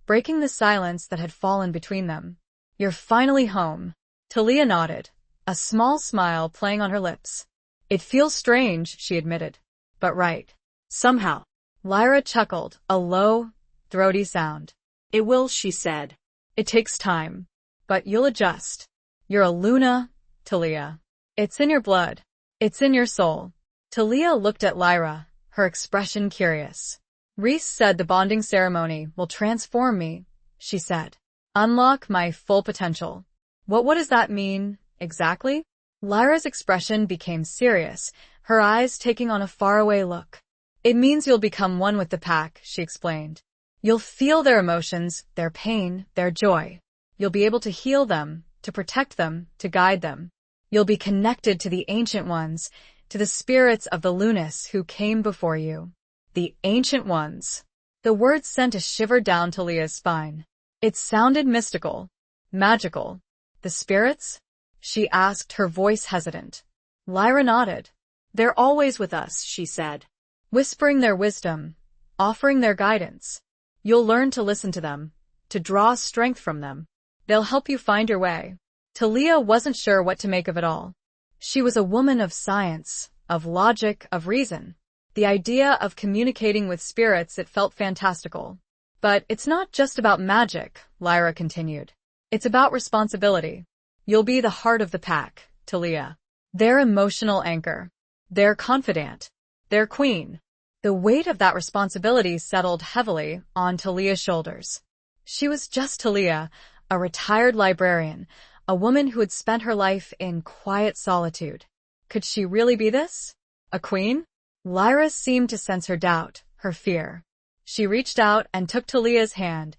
breaking the silence that had fallen between them. You're finally home. Talia nodded, a small smile playing on her lips. It feels strange, she admitted. But right. Somehow. Lyra chuckled, a low, throaty sound. It will, she said. It takes time. But you'll adjust. You're a Luna, Talia. It's in your blood. It's in your soul. Talia looked at Lyra, her expression curious. Reese said the bonding ceremony will transform me, she said. Unlock my full potential. What does that mean, exactly? Lyra's expression became serious, her eyes taking on a faraway look. It means you'll become one with the pack, she explained. You'll feel their emotions, their pain, their joy. You'll be able to heal them, to protect them, to guide them. You'll be connected to the Ancient Ones, to the spirits of the Lunas who came before you. The Ancient Ones. The words sent a shiver down Talia's spine. It sounded mystical, magical. The spirits? She asked, her voice hesitant. Lyra nodded. They're always with us, she said. Whispering their wisdom, offering their guidance. You'll learn to listen to them, to draw strength from them. They'll help you find your way. Talia wasn't sure what to make of it all. She was a woman of science, of logic, of reason. The idea of communicating with spirits, it felt fantastical. But it's not just about magic, Lyra continued. It's about responsibility. You'll be the heart of the pack, Talia. Their emotional anchor. Their confidant. Their queen. The weight of that responsibility settled heavily on Talia's shoulders. She was just Talia, a retired librarian, a woman who had spent her life in quiet solitude. Could she really be this? A queen? Lyra seemed to sense her doubt, her fear. She reached out and took Talia's hand,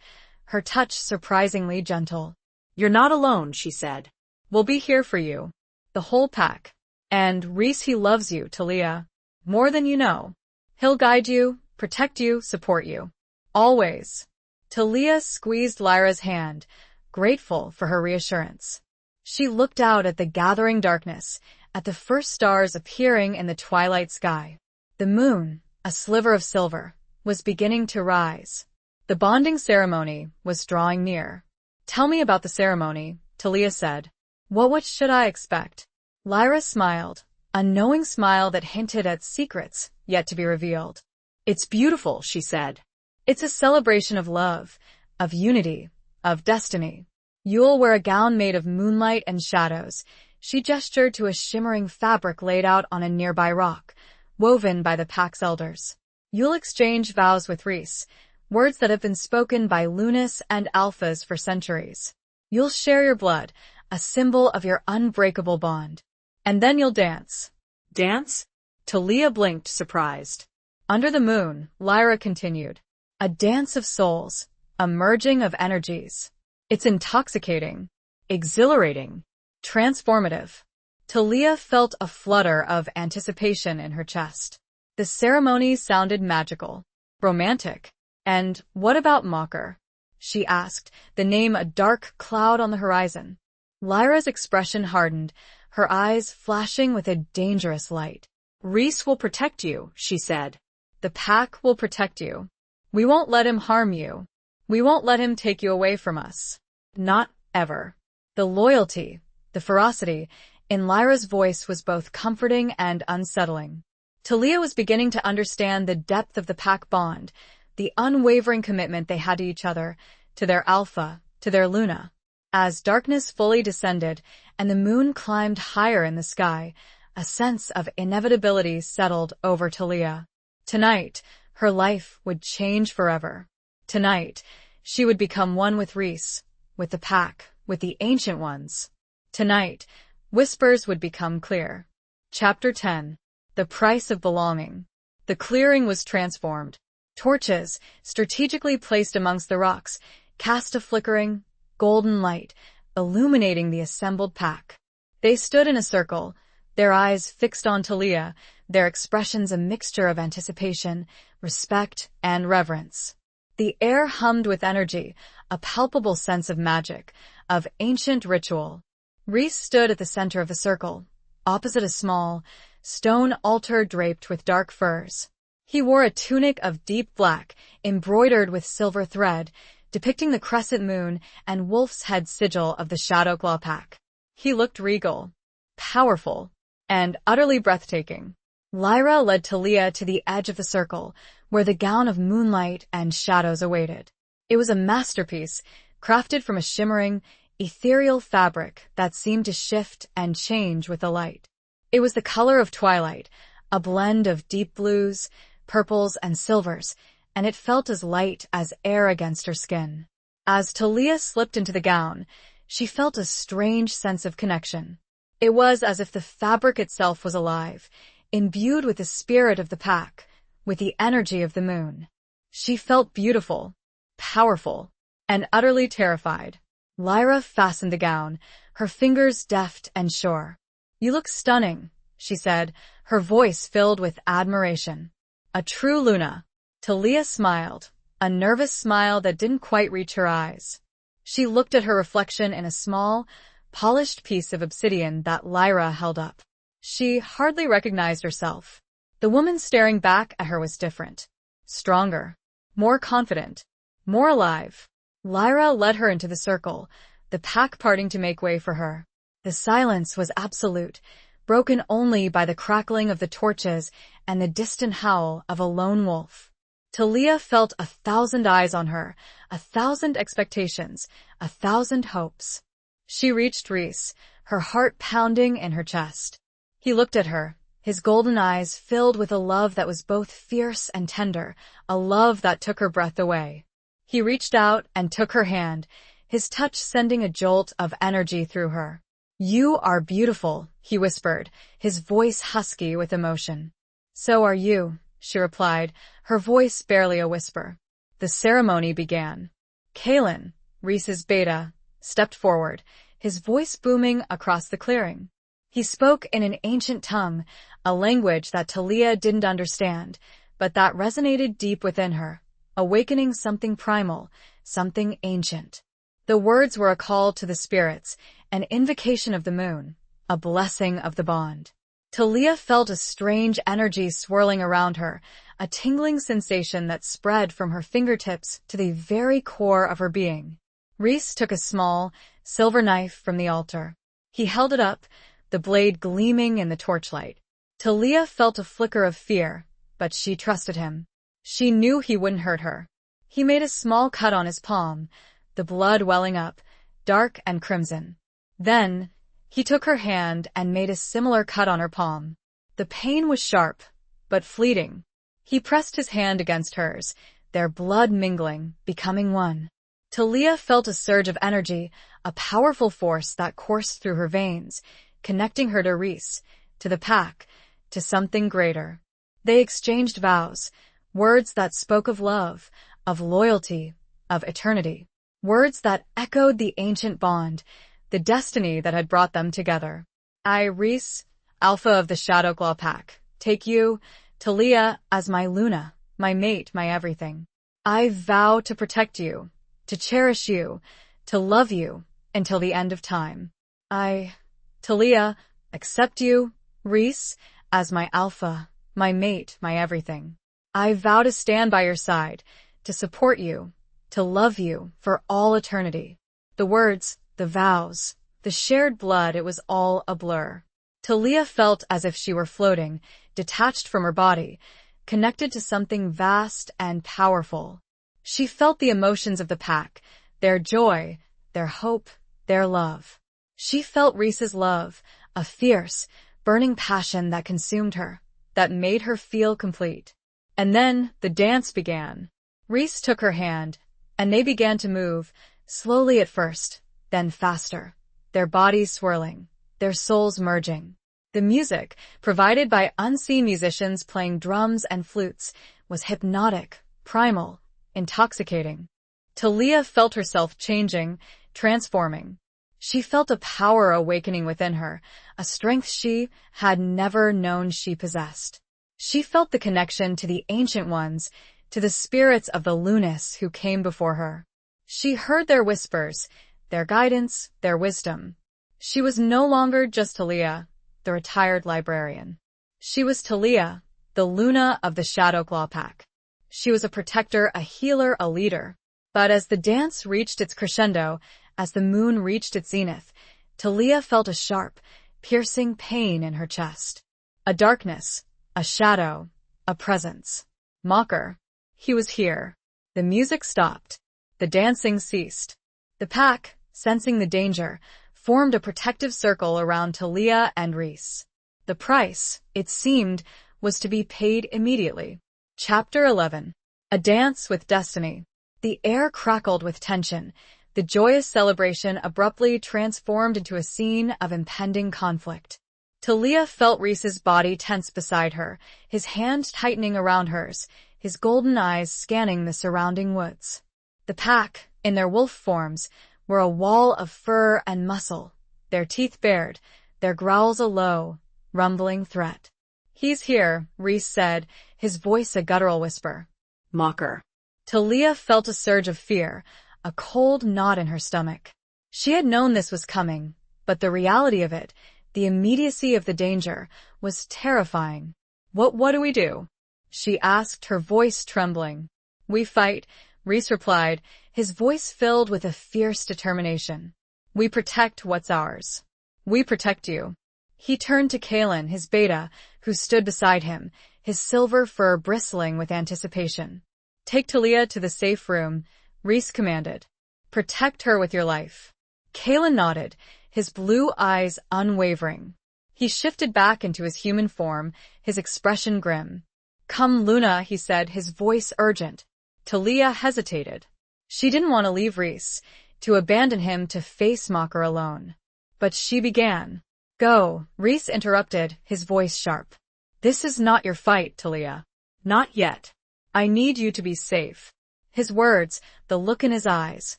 her touch surprisingly gentle. You're not alone, she said. We'll be here for you. The whole pack. And Reese, he loves you, Talia. More than you know. He'll guide you, protect you, support you. Always. Talia squeezed Lyra's hand, grateful for her reassurance. She looked out at the gathering darkness, at the first stars appearing in the twilight sky. The moon, a sliver of silver, was beginning to rise. The bonding ceremony was drawing near. Tell me about the ceremony, Talia said. What should I expect? Lyra smiled, a knowing smile that hinted at secrets yet to be revealed. It's beautiful, she said. It's a celebration of love, of unity, of destiny. You'll wear a gown made of moonlight and shadows. She gestured to a shimmering fabric laid out on a nearby rock, woven by the pack's elders. You'll exchange vows with Reese, words that have been spoken by Lunas and Alphas for centuries. You'll share your blood, a symbol of your unbreakable bond. And then you'll dance. Dance? Talia blinked, surprised. Under the moon, Lyra continued. A dance of souls, a merging of energies. It's intoxicating, exhilarating, transformative. Talia felt a flutter of anticipation in her chest. The ceremony sounded magical, romantic. And what about Mocker? She asked, the name a dark cloud on the horizon. Lyra's expression hardened, her eyes flashing with a dangerous light. Reese will protect you, she said. The pack will protect you. We won't let him harm you. We won't let him take you away from us. Not ever. The loyalty, the ferocity, in Lyra's voice was both comforting and unsettling. Talia was beginning to understand the depth of the pack bond, the unwavering commitment they had to each other, to their Alpha, to their Luna. As darkness fully descended and the moon climbed higher in the sky, a sense of inevitability settled over Talia. Tonight, her life would change forever. Tonight, she would become one with Reese, with the pack, with the Ancient Ones. Tonight, whispers would become clear. Chapter 10. The Price of Belonging. The clearing was transformed. Torches, strategically placed amongst the rocks, cast a flickering, golden light, illuminating the assembled pack. They stood in a circle, their eyes fixed on Talia, their expressions a mixture of anticipation, respect, and reverence. The air hummed with energy, a palpable sense of magic, of ancient ritual. Reese stood at the center of the circle, opposite a small, stone altar draped with dark furs. He wore a tunic of deep black, embroidered with silver thread, depicting the crescent moon and wolf's head sigil of the Shadowclaw pack. He looked regal, powerful, and utterly breathtaking. Lyra led Talia to the edge of the circle, where the gown of moonlight and shadows awaited. It was a masterpiece, crafted from a shimmering, ethereal fabric that seemed to shift and change with the light. It was the color of twilight, a blend of deep blues, purples, and silvers, and it felt as light as air against her skin. As Talia slipped into the gown, she felt a strange sense of connection. It was as if the fabric itself was alive, imbued with the spirit of the pack, with the energy of the moon. She felt beautiful, powerful, and utterly terrified. Lyra fastened the gown, her fingers deft and sure. You look stunning, she said, her voice filled with admiration. A true Luna. Talia smiled, a nervous smile that didn't quite reach her eyes. She looked at her reflection in a small, polished piece of obsidian that Lyra held up. She hardly recognized herself. The woman staring back at her was different. Stronger, more confident, more alive. Lyra led her into the circle, the pack parting to make way for her. The silence was absolute, broken only by the crackling of the torches and the distant howl of a lone wolf. Talia felt 1,000 eyes on her, 1,000 expectations, 1,000 hopes. She reached Reese, her heart pounding in her chest. He looked at her, his golden eyes filled with a love that was both fierce and tender, a love that took her breath away. He reached out and took her hand, his touch sending a jolt of energy through her. You are beautiful, he whispered, his voice husky with emotion. So are you, she replied, her voice barely a whisper. The ceremony began. Kalen, Reese's beta, stepped forward, his voice booming across the clearing. He spoke in an ancient tongue, a language that Talia didn't understand, but that resonated deep within her, awakening something primal, something ancient. The words were a call to the spirits, an invocation of the moon, a blessing of the bond. Talia felt a strange energy swirling around her, a tingling sensation that spread from her fingertips to the very core of her being. Rhys took a small, silver knife from the altar. He held it up, the blade gleaming in the torchlight. Talia felt a flicker of fear, but she trusted him. She knew he wouldn't hurt her. He made a small cut on his palm, the blood welling up, dark and crimson. Then, he took her hand and made a similar cut on her palm. The pain was sharp, but fleeting. He pressed his hand against hers, their blood mingling, becoming one. Talia felt a surge of energy, a powerful force that coursed through her veins, connecting her to Rhys, to the pack, to something greater. They exchanged vows, words that spoke of love, of loyalty, of eternity. Words that echoed the ancient bond, the destiny that had brought them together. I, Rhys, Alpha of the Shadowclaw Pack, take you, Talia, as my Luna, my mate, my everything. I vow to protect you, to cherish you, to love you, until the end of time. I, Talia, accept you, Rhys, as my Alpha, my mate, my everything. I vow to stand by your side, to support you, to love you for all eternity. The words, the vows, the shared blood, it was all a blur. Talia felt as if she were floating, detached from her body, connected to something vast and powerful. She felt the emotions of the pack, their joy, their hope, their love. She felt Rhys's love, a fierce, burning passion that consumed her, that made her feel complete. And then the dance began. Rhys took her hand, and they began to move, slowly at first, then faster, their bodies swirling, their souls merging. The music, provided by unseen musicians playing drums and flutes, was hypnotic, primal, intoxicating. Talia felt herself changing, transforming. She felt a power awakening within her, a strength she had never known she possessed. She felt the connection to the ancient ones, to the spirits of the Lunas who came before her. She heard their whispers, their guidance, their wisdom. She was no longer just Talia, the retired librarian. She was Talia, the Luna of the Shadowclaw Pack. She was a protector, a healer, a leader. But as the dance reached its crescendo, as the moon reached its zenith, Talia felt a sharp, piercing pain in her chest. A darkness, a shadow, a presence. Mocker. He was here. The music stopped. The dancing ceased. The pack, sensing the danger, formed a protective circle around Talia and Rhys. The price, it seemed, was to be paid immediately. Chapter 11. A Dance with Destiny. The air crackled with tension. The joyous celebration abruptly transformed into a scene of impending conflict. Talia felt Rhys's body tense beside her, his hand tightening around hers, his golden eyes scanning the surrounding woods. The pack, in their wolf forms, were a wall of fur and muscle, their teeth bared, their growls a low, rumbling threat. He's here, Rhys said, his voice a guttural whisper. Mocker. Talia felt a surge of fear, a cold knot in her stomach. She had known this was coming, but the reality of it, the immediacy of the danger, was terrifying. What do we do? She asked, her voice trembling. We fight, Rhys replied, his voice filled with a fierce determination. We protect what's ours. We protect you. He turned to Kaelin, his beta, who stood beside him, his silver fur bristling with anticipation. Take Talia to the safe room, Rhys commanded. Protect her with your life. Kaelin nodded, his blue eyes unwavering. He shifted back into his human form, his expression grim. Come, Luna, he said, his voice urgent. Talia hesitated. She didn't want to leave Rhys, to abandon him to face Mocker alone. But she began. Go, Rhys interrupted, his voice sharp. This is not your fight, Talia. Not yet. I need you to be safe. His words, the look in his eyes,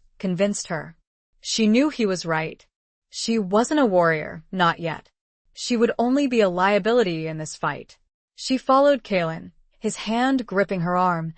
convinced her. She knew he was right. She wasn't a warrior, not yet. She would only be a liability in this fight. She followed Kalen, his hand gripping her arm,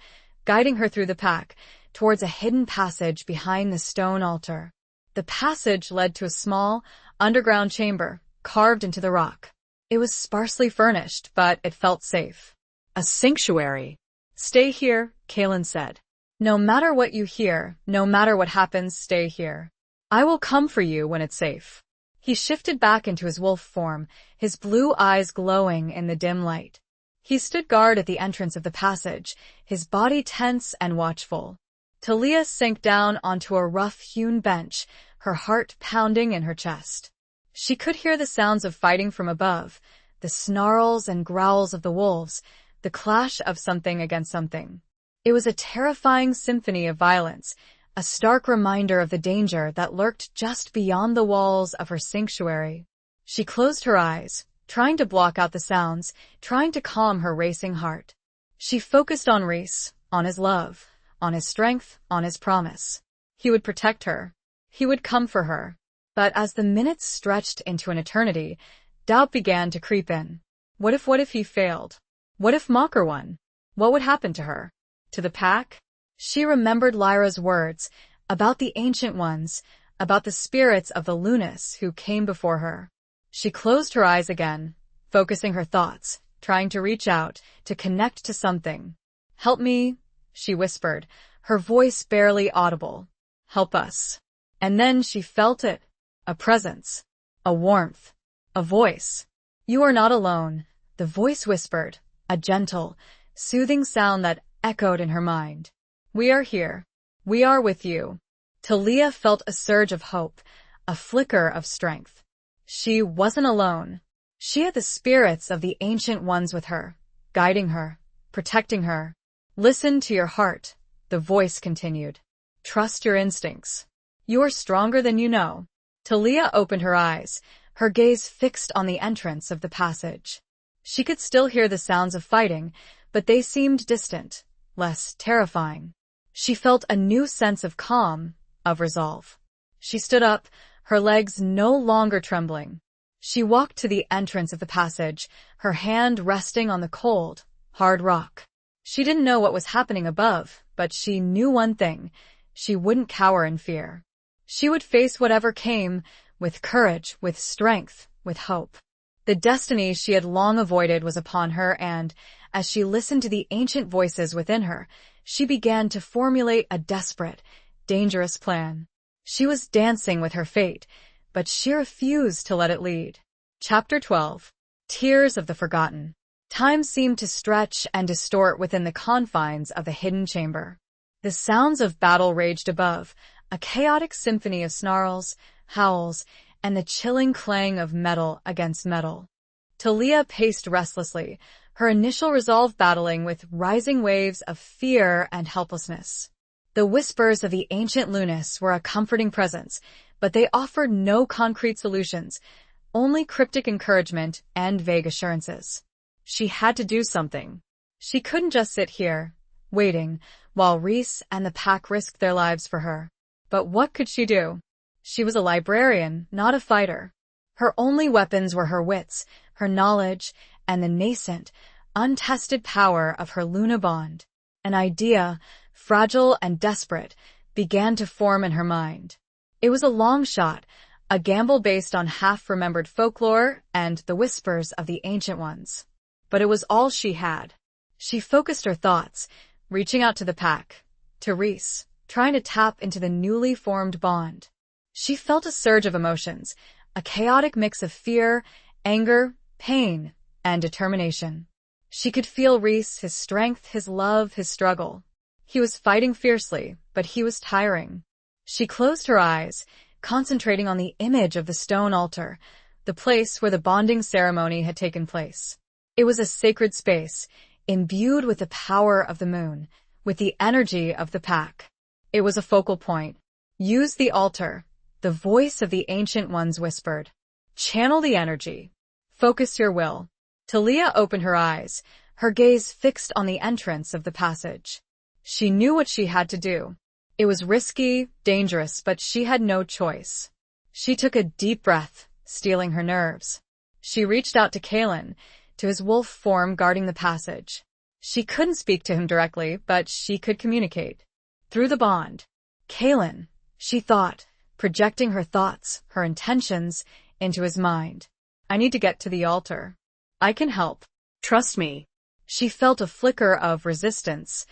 guiding her through the pack, towards a hidden passage behind the stone altar. The passage led to a small, underground chamber, carved into the rock. It was sparsely furnished, but it felt safe. A sanctuary. "Stay here," Kalen said. "No matter what you hear, no matter what happens, stay here. I will come for you when it's safe." He shifted back into his wolf form, his blue eyes glowing in the dim light. He stood guard at the entrance of the passage, his body tense and watchful. Talia sank down onto a rough-hewn bench, her heart pounding in her chest. She could hear the sounds of fighting from above, the snarls and growls of the wolves, the clash of something against something. It was a terrifying symphony of violence, a stark reminder of the danger that lurked just beyond the walls of her sanctuary. She closed her eyes, trying to block out the sounds, trying to calm her racing heart. She focused on Reese, on his love, on his strength, on his promise. He would protect her. He would come for her. But as the minutes stretched into an eternity, doubt began to creep in. What if he failed? What if Mocker won? What would happen to her? To the pack? She remembered Lyra's words about the Ancient Ones, about the spirits of the Lunas who came before her. She closed her eyes again, focusing her thoughts, trying to reach out, to connect to something. "Help me," she whispered, her voice barely audible. "Help us." And then she felt it, a presence, a warmth, a voice. "You are not alone," the voice whispered, a gentle, soothing sound that echoed in her mind. "We are here. We are with you." Talia felt a surge of hope, a flicker of strength. She wasn't alone. She had the spirits of the Ancient Ones with her, guiding her, protecting her. "Listen to your heart," the voice continued. "Trust your instincts. You are stronger than you know." Talia opened her eyes, her gaze fixed on the entrance of the passage. She could still hear the sounds of fighting, but they seemed distant, less terrifying. She felt a new sense of calm, of resolve. She stood up, her legs no longer trembling. She walked to the entrance of the passage, her hand resting on the cold, hard rock. She didn't know what was happening above, but she knew one thing: she wouldn't cower in fear. She would face whatever came, with courage, with strength, with hope. The destiny she had long avoided was upon her, and, as she listened to the ancient voices within her, she began to formulate a desperate, dangerous plan. She was dancing with her fate, but she refused to let it lead. Chapter 12. Tears of the Forgotten. Time seemed to stretch and distort within the confines of the hidden chamber. The sounds of battle raged above, a chaotic symphony of snarls, howls, and the chilling clang of metal against metal. Talia paced restlessly, her initial resolve battling with rising waves of fear and helplessness. The whispers of the ancient Lunas were a comforting presence, but they offered no concrete solutions, only cryptic encouragement and vague assurances. She had to do something. She couldn't just sit here, waiting, while Reese and the pack risked their lives for her. But what could she do? She was a librarian, not a fighter. Her only weapons were her wits, her knowledge, and the nascent, untested power of her Luna bond. An idea, fragile and desperate, began to form in her mind. It was a long shot, a gamble based on half-remembered folklore and the whispers of the Ancient Ones. But it was all she had. She focused her thoughts, reaching out to the pack, to Reese, trying to tap into the newly formed bond. She felt a surge of emotions, a chaotic mix of fear, anger, pain, and determination. She could feel Reese, his strength, his love, his struggle. He was fighting fiercely, but he was tiring. She closed her eyes, concentrating on the image of the stone altar, the place where the bonding ceremony had taken place. It was a sacred space, imbued with the power of the moon, with the energy of the pack. It was a focal point. "Use the altar," the voice of the Ancient Ones whispered. "Channel the energy. Focus your will." Talia opened her eyes, her gaze fixed on the entrance of the passage. She knew what she had to do. It was risky, dangerous, but she had no choice. She took a deep breath, steeling her nerves. She reached out to Kalen, to his wolf form guarding the passage. She couldn't speak to him directly, but she could communicate. Through the bond. Kalen, she thought, projecting her thoughts, her intentions, into his mind. I need to get to the altar. I can help. Trust me. She felt a flicker of resistance,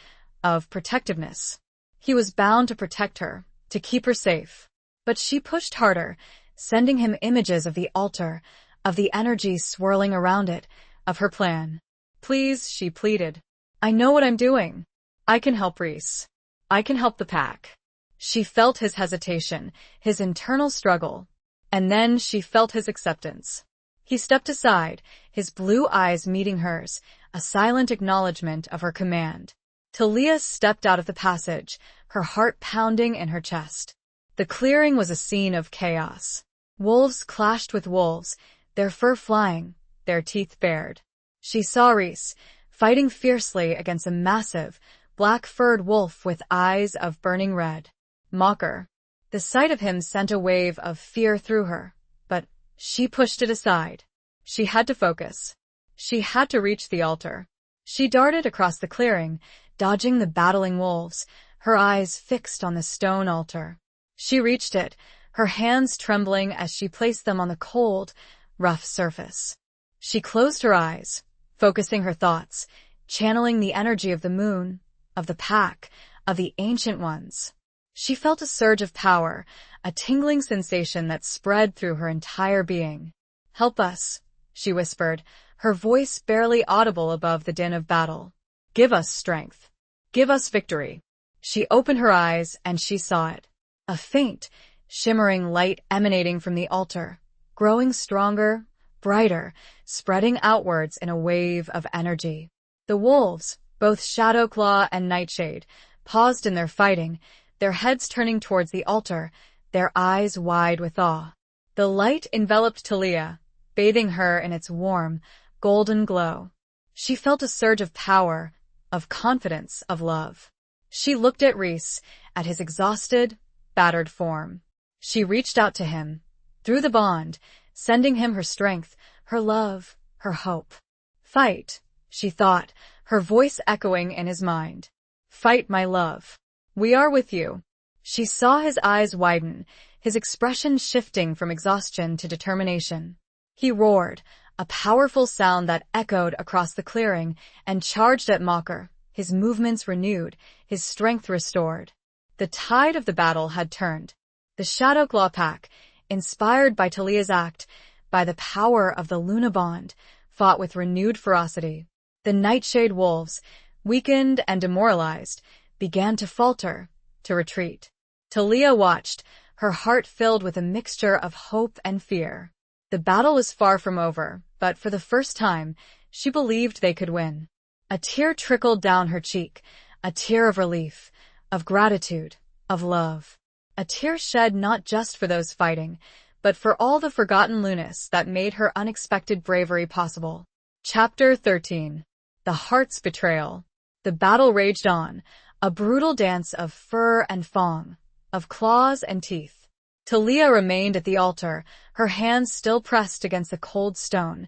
of protectiveness. He was bound to protect her, to keep her safe. But she pushed harder, sending him images of the altar, of the energy swirling around it, of her plan. Please, she pleaded. I know what I'm doing. I can help Reese. I can help the pack. She felt his hesitation, his internal struggle. And then she felt his acceptance. He stepped aside, his blue eyes meeting hers, a silent acknowledgement of her command. Talia stepped out of the passage, her heart pounding in her chest. The clearing was a scene of chaos. Wolves clashed with wolves, their fur flying, their teeth bared. She saw Reese, fighting fiercely against a massive, black-furred wolf with eyes of burning red. Mocker. The sight of him sent a wave of fear through her, but she pushed it aside. She had to focus. She had to reach the altar. She darted across the clearing, dodging the battling wolves, her eyes fixed on the stone altar. She reached it, her hands trembling as she placed them on the cold, rough surface. She closed her eyes, focusing her thoughts, channeling the energy of the moon, of the pack, of the ancient ones. She felt a surge of power, a tingling sensation that spread through her entire being. Help us, she whispered, her voice barely audible above the din of battle. Give us strength. Give us victory. She opened her eyes and she saw it. A faint, shimmering light emanating from the altar, growing stronger, brighter, spreading outwards in a wave of energy. The wolves, both Shadowclaw and Nightshade, paused in their fighting, their heads turning towards the altar, their eyes wide with awe. The light enveloped Talia, bathing her in its warm, golden glow. She felt a surge of power, of confidence, of love. She looked at Reese, at his exhausted, battered form. She reached out to him, through the bond, sending him her strength, her love, her hope. Fight, she thought, her voice echoing in his mind. Fight, my love. We are with you. She saw his eyes widen, his expression shifting from exhaustion to determination. He roared, a powerful sound that echoed across the clearing and charged at Mocker, his movements renewed, his strength restored. The tide of the battle had turned. The Shadowclaw pack, inspired by Talia's act, by the power of the Luna bond, fought with renewed ferocity. The Nightshade wolves, weakened and demoralized, began to falter, to retreat. Talia watched, her heart filled with a mixture of hope and fear. The battle was far from over, but for the first time, she believed they could win. A tear trickled down her cheek, a tear of relief, of gratitude, of love. A tear shed not just for those fighting, but for all the forgotten Lunas that made her unexpected bravery possible. Chapter 13. The Heart's Betrayal. The battle raged on, a brutal dance of fur and fang, of claws and teeth. Talia remained at the altar, her hands still pressed against the cold stone,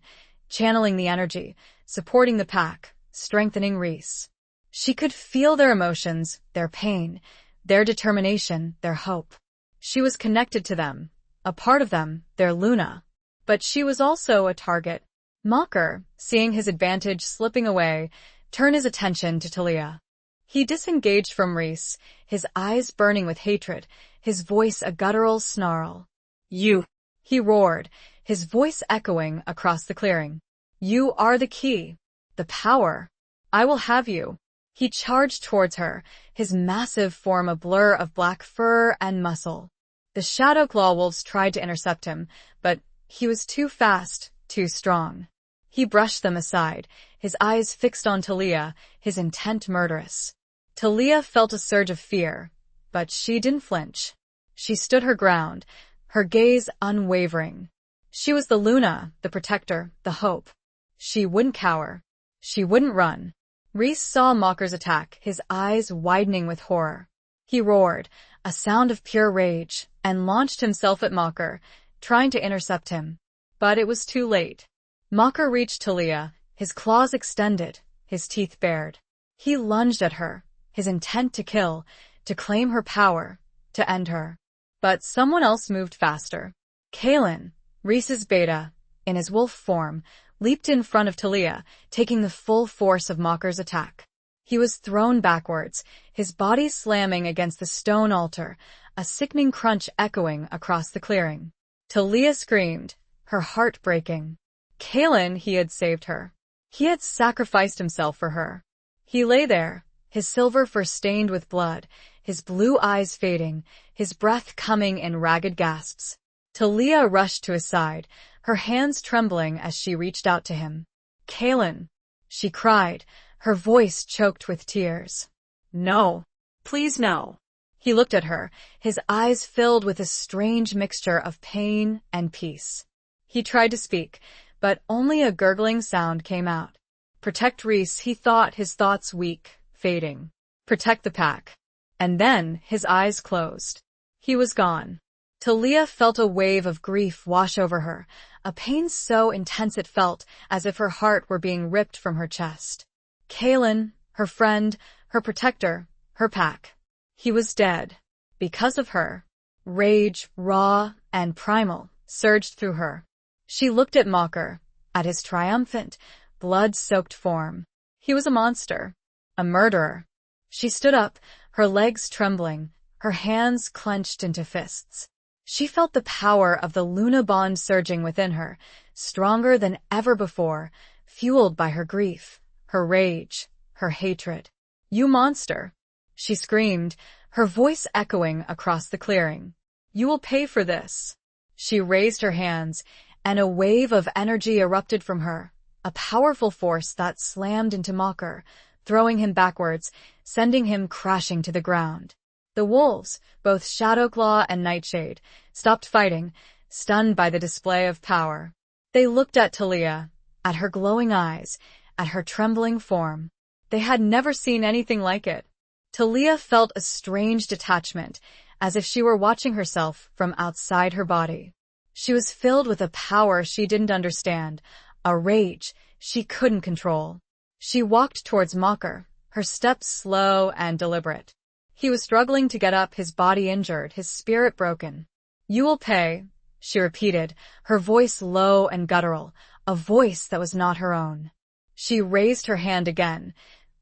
channeling the energy, supporting the pack, strengthening Reese. She could feel their emotions, their pain, their determination, their hope. She was connected to them, a part of them, their Luna. But she was also a target. Mocker, seeing his advantage slipping away, turned his attention to Talia. He disengaged from Reese, his eyes burning with hatred, his voice a guttural snarl. You! He roared, his voice echoing across the clearing. You are the key. The power. I will have you. He charged towards her, his massive form a blur of black fur and muscle. The Shadowclaw wolves tried to intercept him, but he was too fast, too strong. He brushed them aside, his eyes fixed on Talia, his intent murderous. Talia felt a surge of fear, but she didn't flinch. She stood her ground, her gaze unwavering. She was the Luna, the protector, the hope. She wouldn't cower. She wouldn't run. Reese saw Mocker's attack, his eyes widening with horror. He roared, a sound of pure rage, and launched himself at Mocker, trying to intercept him. But it was too late. Mocker reached Talia, his claws extended, his teeth bared. He lunged at her, his intent to kill, to claim her power, to end her. But someone else moved faster. Kalen, Reese's beta, in his wolf form, leaped in front of Talia, taking the full force of Mocker's attack. He was thrown backwards, his body slamming against the stone altar, a sickening crunch echoing across the clearing. Talia screamed, her heart breaking. Kalen, he had saved her. He had sacrificed himself for her. He lay there, his silver fur stained with blood, his blue eyes fading, his breath coming in ragged gasps. Talia rushed to his side, her hands trembling as she reached out to him. Kalen, she cried, her voice choked with tears. No. Please no. He looked at her, his eyes filled with a strange mixture of pain and peace. He tried to speak, but only a gurgling sound came out. Protect Reese, he thought, his thoughts weak, fading. Protect the pack. And then his eyes closed. He was gone. Talia felt a wave of grief wash over her, a pain so intense it felt as if her heart were being ripped from her chest. Kalen, her friend, her protector, her pack. He was dead. Because of her. Rage, raw and primal, surged through her. She looked at Mocker, at his triumphant, blood-soaked form. He was a monster. A murderer. She stood up, her legs trembling, her hands clenched into fists. She felt the power of the Luna bond surging within her, stronger than ever before, fueled by her grief, her rage, her hatred. You monster! She screamed, her voice echoing across the clearing. You will pay for this. She raised her hands, and a wave of energy erupted from her, a powerful force that slammed into Mocker, throwing him backwards, sending him crashing to the ground. The wolves, both Shadowclaw and Nightshade, stopped fighting, stunned by the display of power. They looked at Talia, at her glowing eyes, at her trembling form. They had never seen anything like it. Talia felt a strange detachment, as if she were watching herself from outside her body. She was filled with a power she didn't understand, a rage she couldn't control. She walked towards Mocker, her steps slow and deliberate. He was struggling to get up, his body injured, his spirit broken. You will pay, she repeated, her voice low and guttural, a voice that was not her own. She raised her hand again,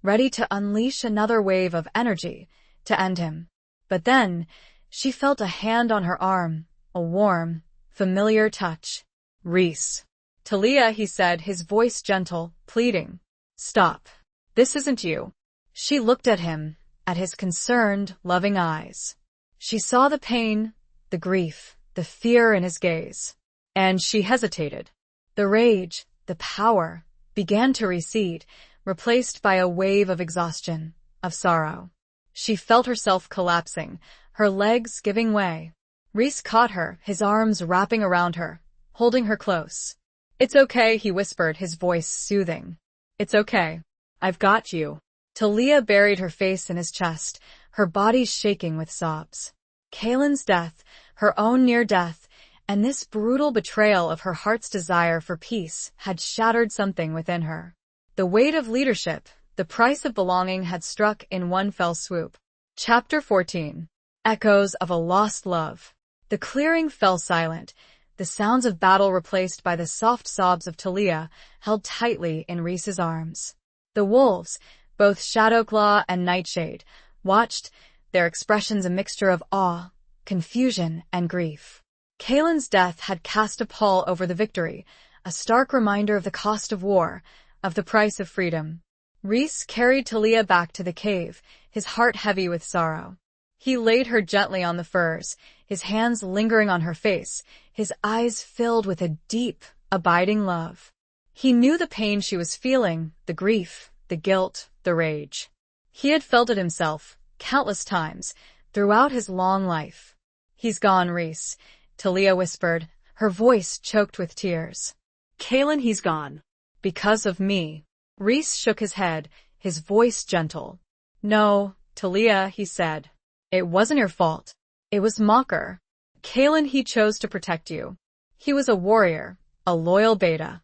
ready to unleash another wave of energy, to end him. But then, she felt a hand on her arm, a warm, familiar touch. Reese. Talia, he said, his voice gentle, pleading. Stop. This isn't you. She looked at him, at his concerned, loving eyes. She saw the pain, the grief, the fear in his gaze. And she hesitated. The rage, the power, began to recede, replaced by a wave of exhaustion, of sorrow. She felt herself collapsing, her legs giving way. Reese caught her, his arms wrapping around her, holding her close. It's okay, he whispered, his voice soothing. It's okay. I've got you. Talia buried her face in his chest, her body shaking with sobs. Kalen's death, her own near death, and this brutal betrayal of her heart's desire for peace had shattered something within her. The weight of leadership, the price of belonging had struck in one fell swoop. Chapter 14. Echoes of a Lost Love. The clearing fell silent, the sounds of battle replaced by the soft sobs of Talia, held tightly in Reese's arms. The wolves, both Shadowclaw and Nightshade, watched, their expressions a mixture of awe, confusion, and grief. Kalen's death had cast a pall over the victory, a stark reminder of the cost of war, of the price of freedom. Reese carried Talia back to the cave, his heart heavy with sorrow. He laid her gently on the furs, his hands lingering on her face, his eyes filled with a deep, abiding love. He knew the pain she was feeling, the grief, the guilt, the rage. He had felt it himself, countless times, throughout his long life. He's gone, Reese, Talia whispered, her voice choked with tears. Kalen, he's gone. Because of me. Reese shook his head, his voice gentle. No, Talia, he said. It wasn't your fault. It was Mocker. Kalen, he chose to protect you. He was a warrior, a loyal beta.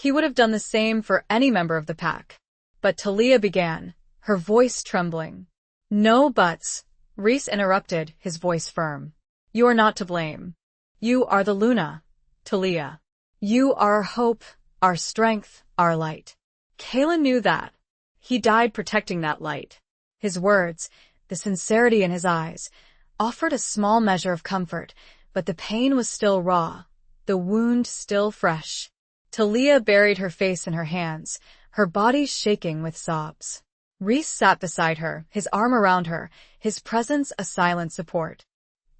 He would have done the same for any member of the pack. But Talia began, her voice trembling. No buts, Reese interrupted, his voice firm. You are not to blame. You are the Luna, Talia. You are our hope, our strength, our light. Kalen knew that. He died protecting that light. His words, the sincerity in his eyes, offered a small measure of comfort, but the pain was still raw, the wound still fresh. Talia buried her face in her hands, her body shaking with sobs. Reese sat beside her, his arm around her, his presence a silent support.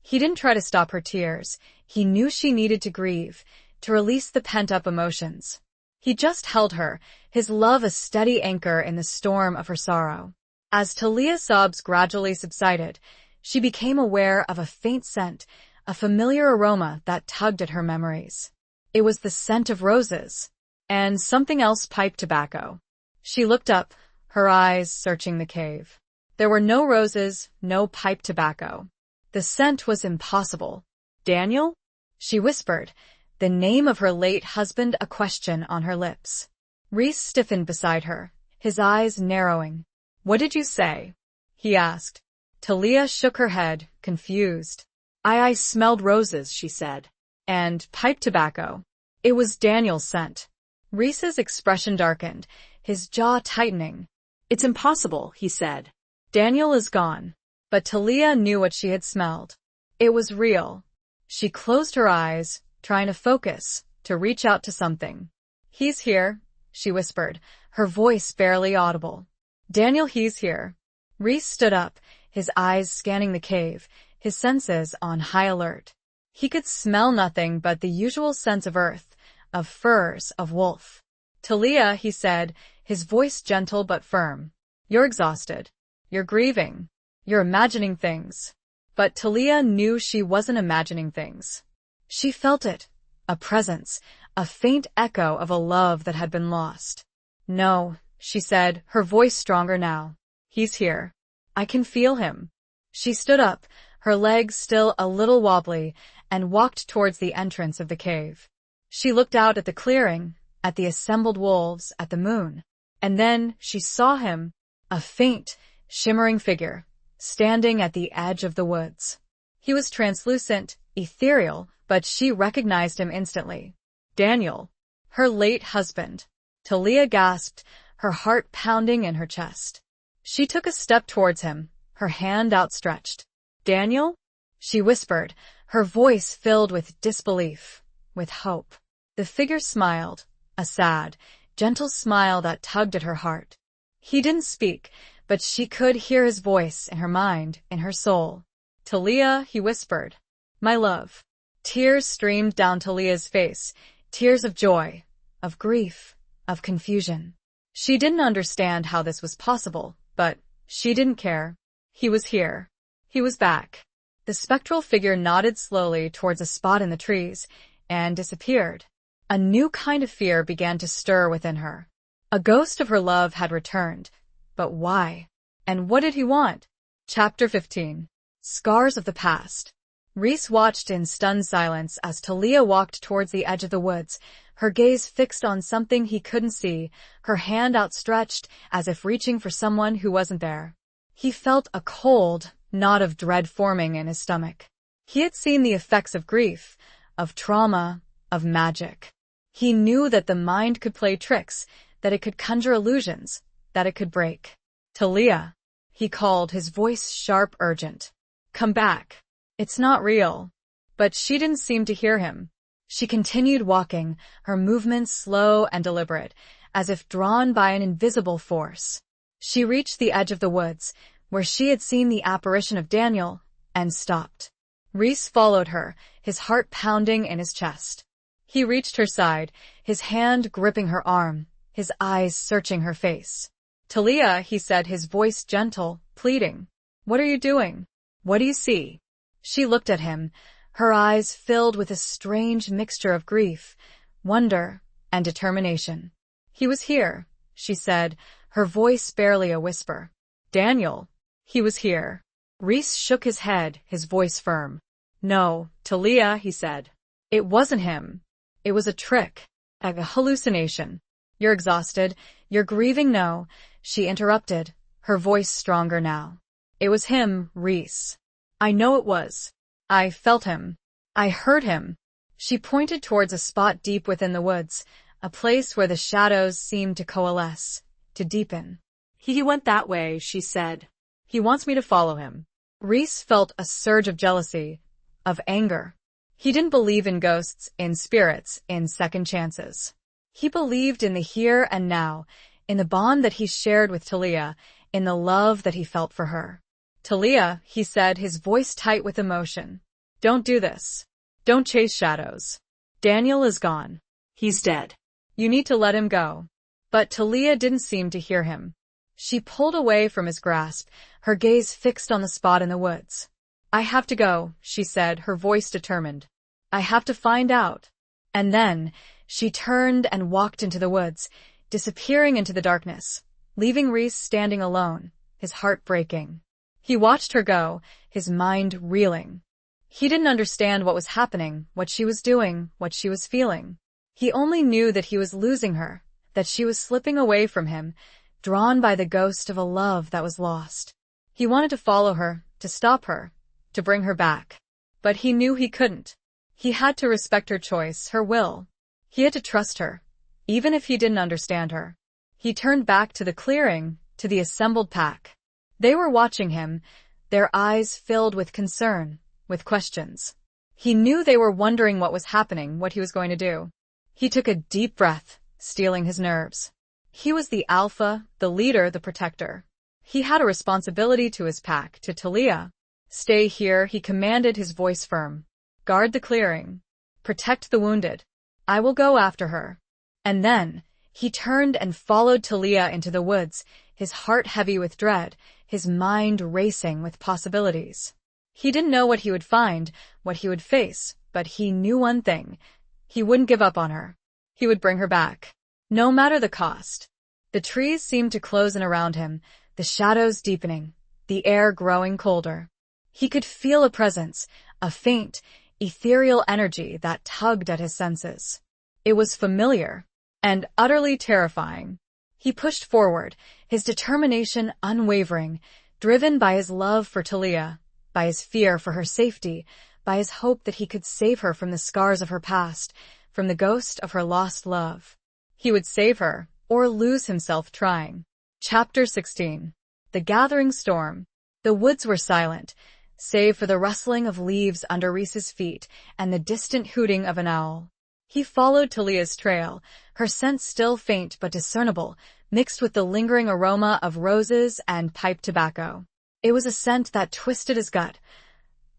He didn't try to stop her tears. He knew she needed to grieve, to release the pent-up emotions. He just held her, his love a steady anchor in the storm of her sorrow. As Talia's sobs gradually subsided, she became aware of a faint scent, a familiar aroma that tugged at her memories. It was the scent of roses, and something else, pipe tobacco. She looked up, her eyes searching the cave. There were no roses, no pipe tobacco. The scent was impossible. Daniel? She whispered, the name of her late husband a question on her lips. Reese stiffened beside her, his eyes narrowing. What did you say? He asked. Talia shook her head, confused. I smelled roses, she said. And pipe tobacco. It was Daniel's scent. Reese's expression darkened, his jaw tightening. It's impossible, he said. Daniel is gone. But Talia knew what she had smelled. It was real. She closed her eyes, trying to focus, to reach out to something. He's here, she whispered, her voice barely audible. Daniel, he's here. Reese stood up, his eyes scanning the cave, his senses on high alert. He could smell nothing but the usual scents of earth, of furs, of wolf. Talia, he said, his voice gentle but firm. You're exhausted. You're grieving. You're imagining things. But Talia knew she wasn't imagining things. She felt it, a presence, a faint echo of a love that had been lost. No, she said, her voice stronger now. He's here. I can feel him. She stood up, her legs still a little wobbly, and walked towards the entrance of the cave. She looked out at the clearing, at the assembled wolves, at the moon. And then she saw him, a faint, shimmering figure, standing at the edge of the woods. He was translucent, ethereal, but she recognized him instantly. Daniel, her late husband. Talia gasped, her heart pounding in her chest. She took a step towards him, her hand outstretched. Daniel? She whispered, her voice filled with disbelief, with hope. The figure smiled, a sad, gentle smile that tugged at her heart. He didn't speak, but she could hear his voice in her mind, in her soul. Talia, he whispered. My love. Tears streamed down Talia's face, tears of joy, of grief, of confusion. She didn't understand how this was possible, but she didn't care. He was here. He was back. The spectral figure nodded slowly towards a spot in the trees and disappeared. A new kind of fear began to stir within her. A ghost of her love had returned. But why? And what did he want? Chapter 15. Scars of the Past. Reese watched in stunned silence as Talia walked towards the edge of the woods, her gaze fixed on something he couldn't see, her hand outstretched as if reaching for someone who wasn't there. He felt a cold knot of dread forming in his stomach. He had seen the effects of grief, of trauma, of magic. He knew that the mind could play tricks, that it could conjure illusions, that it could break. Talia, he called, his voice sharp, urgent. Come back. It's not real. But she didn't seem to hear him. She continued walking, her movements slow and deliberate, as if drawn by an invisible force. She reached the edge of the woods, where she had seen the apparition of Daniel, and stopped. Reese followed her, his heart pounding in his chest. He reached her side, his hand gripping her arm, his eyes searching her face. Talia, he said, his voice gentle, pleading. What are you doing? What do you see? She looked at him, her eyes filled with a strange mixture of grief, wonder, and determination. He was here, she said, her voice barely a whisper. Daniel. He was here. Reese shook his head, his voice firm. No, Talia, he said. It wasn't him. It was a trick. A hallucination. You're exhausted. You're grieving. No, she interrupted, her voice stronger now. It was him, Reese. I know it was. I felt him. I heard him. She pointed towards a spot deep within the woods, a place where the shadows seemed to coalesce, to deepen. He went that way, she said. He wants me to follow him. Reese felt a surge of jealousy, of anger. He didn't believe in ghosts, in spirits, in second chances. He believed in the here and now, in the bond that he shared with Talia, in the love that he felt for her. Talia, he said, his voice tight with emotion. Don't do this. Don't chase shadows. Daniel is gone. He's dead. You need to let him go. But Talia didn't seem to hear him. She pulled away from his grasp, her gaze fixed on the spot in the woods. I have to go, she said, her voice determined. I have to find out. And then, she turned and walked into the woods, disappearing into the darkness, leaving Reese standing alone, his heart breaking. He watched her go, his mind reeling. He didn't understand what was happening, what she was doing, what she was feeling. He only knew that he was losing her, that she was slipping away from him, drawn by the ghost of a love that was lost. He wanted to follow her, to stop her, to bring her back. But he knew he couldn't. He had to respect her choice, her will. He had to trust her, even if he didn't understand her. He turned back to the clearing, to the assembled pack. They were watching him, their eyes filled with concern, with questions. He knew they were wondering what was happening, what he was going to do. He took a deep breath, steeling his nerves. He was the alpha, the leader, the protector. He had a responsibility to his pack, to Talia. Stay here, he commanded, his voice firm. Guard the clearing. Protect the wounded. I will go after her. And then, he turned and followed Talia into the woods, his heart heavy with dread, his mind racing with possibilities. He didn't know what he would find, what he would face, but he knew one thing. He wouldn't give up on her. He would bring her back. No matter the cost. The trees seemed to close in around him, the shadows deepening, the air growing colder. He could feel a presence, a faint, ethereal energy that tugged at his senses. It was familiar and utterly terrifying. He pushed forward, his determination unwavering, driven by his love for Talia, by his fear for her safety, by his hope that he could save her from the scars of her past, from the ghost of her lost love. He would save her, or lose himself trying. Chapter 16. The gathering storm. The woods were silent, save for the rustling of leaves under Reese's feet and the distant hooting of an owl. He followed Talia's trail, her scent still faint but discernible, mixed with the lingering aroma of roses and pipe tobacco. It was a scent that twisted his gut,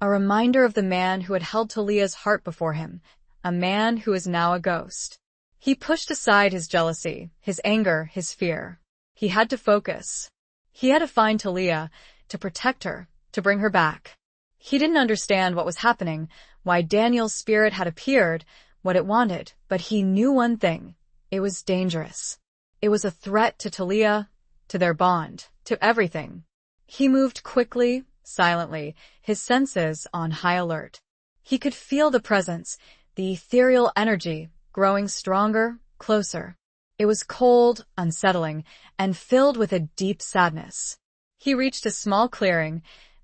a reminder of the man who had held Talia's heart before him, a man who is now a ghost. He pushed aside his jealousy, his anger, his fear. He had to focus. He had to find Talia, to protect her, to bring her back. He didn't understand what was happening, why Daniel's spirit had appeared, what it wanted, but he knew one thing. It was dangerous. It was a threat to Talia, to their bond, to everything. He moved quickly, silently, his senses on high alert. He could feel the presence, the ethereal energy, growing stronger, closer. It was cold, unsettling, and filled with a deep sadness. He reached a small clearing,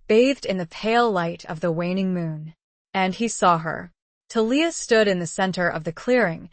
bathed in the pale light of the waning moon. And he saw her. Talia stood in the center of the clearing,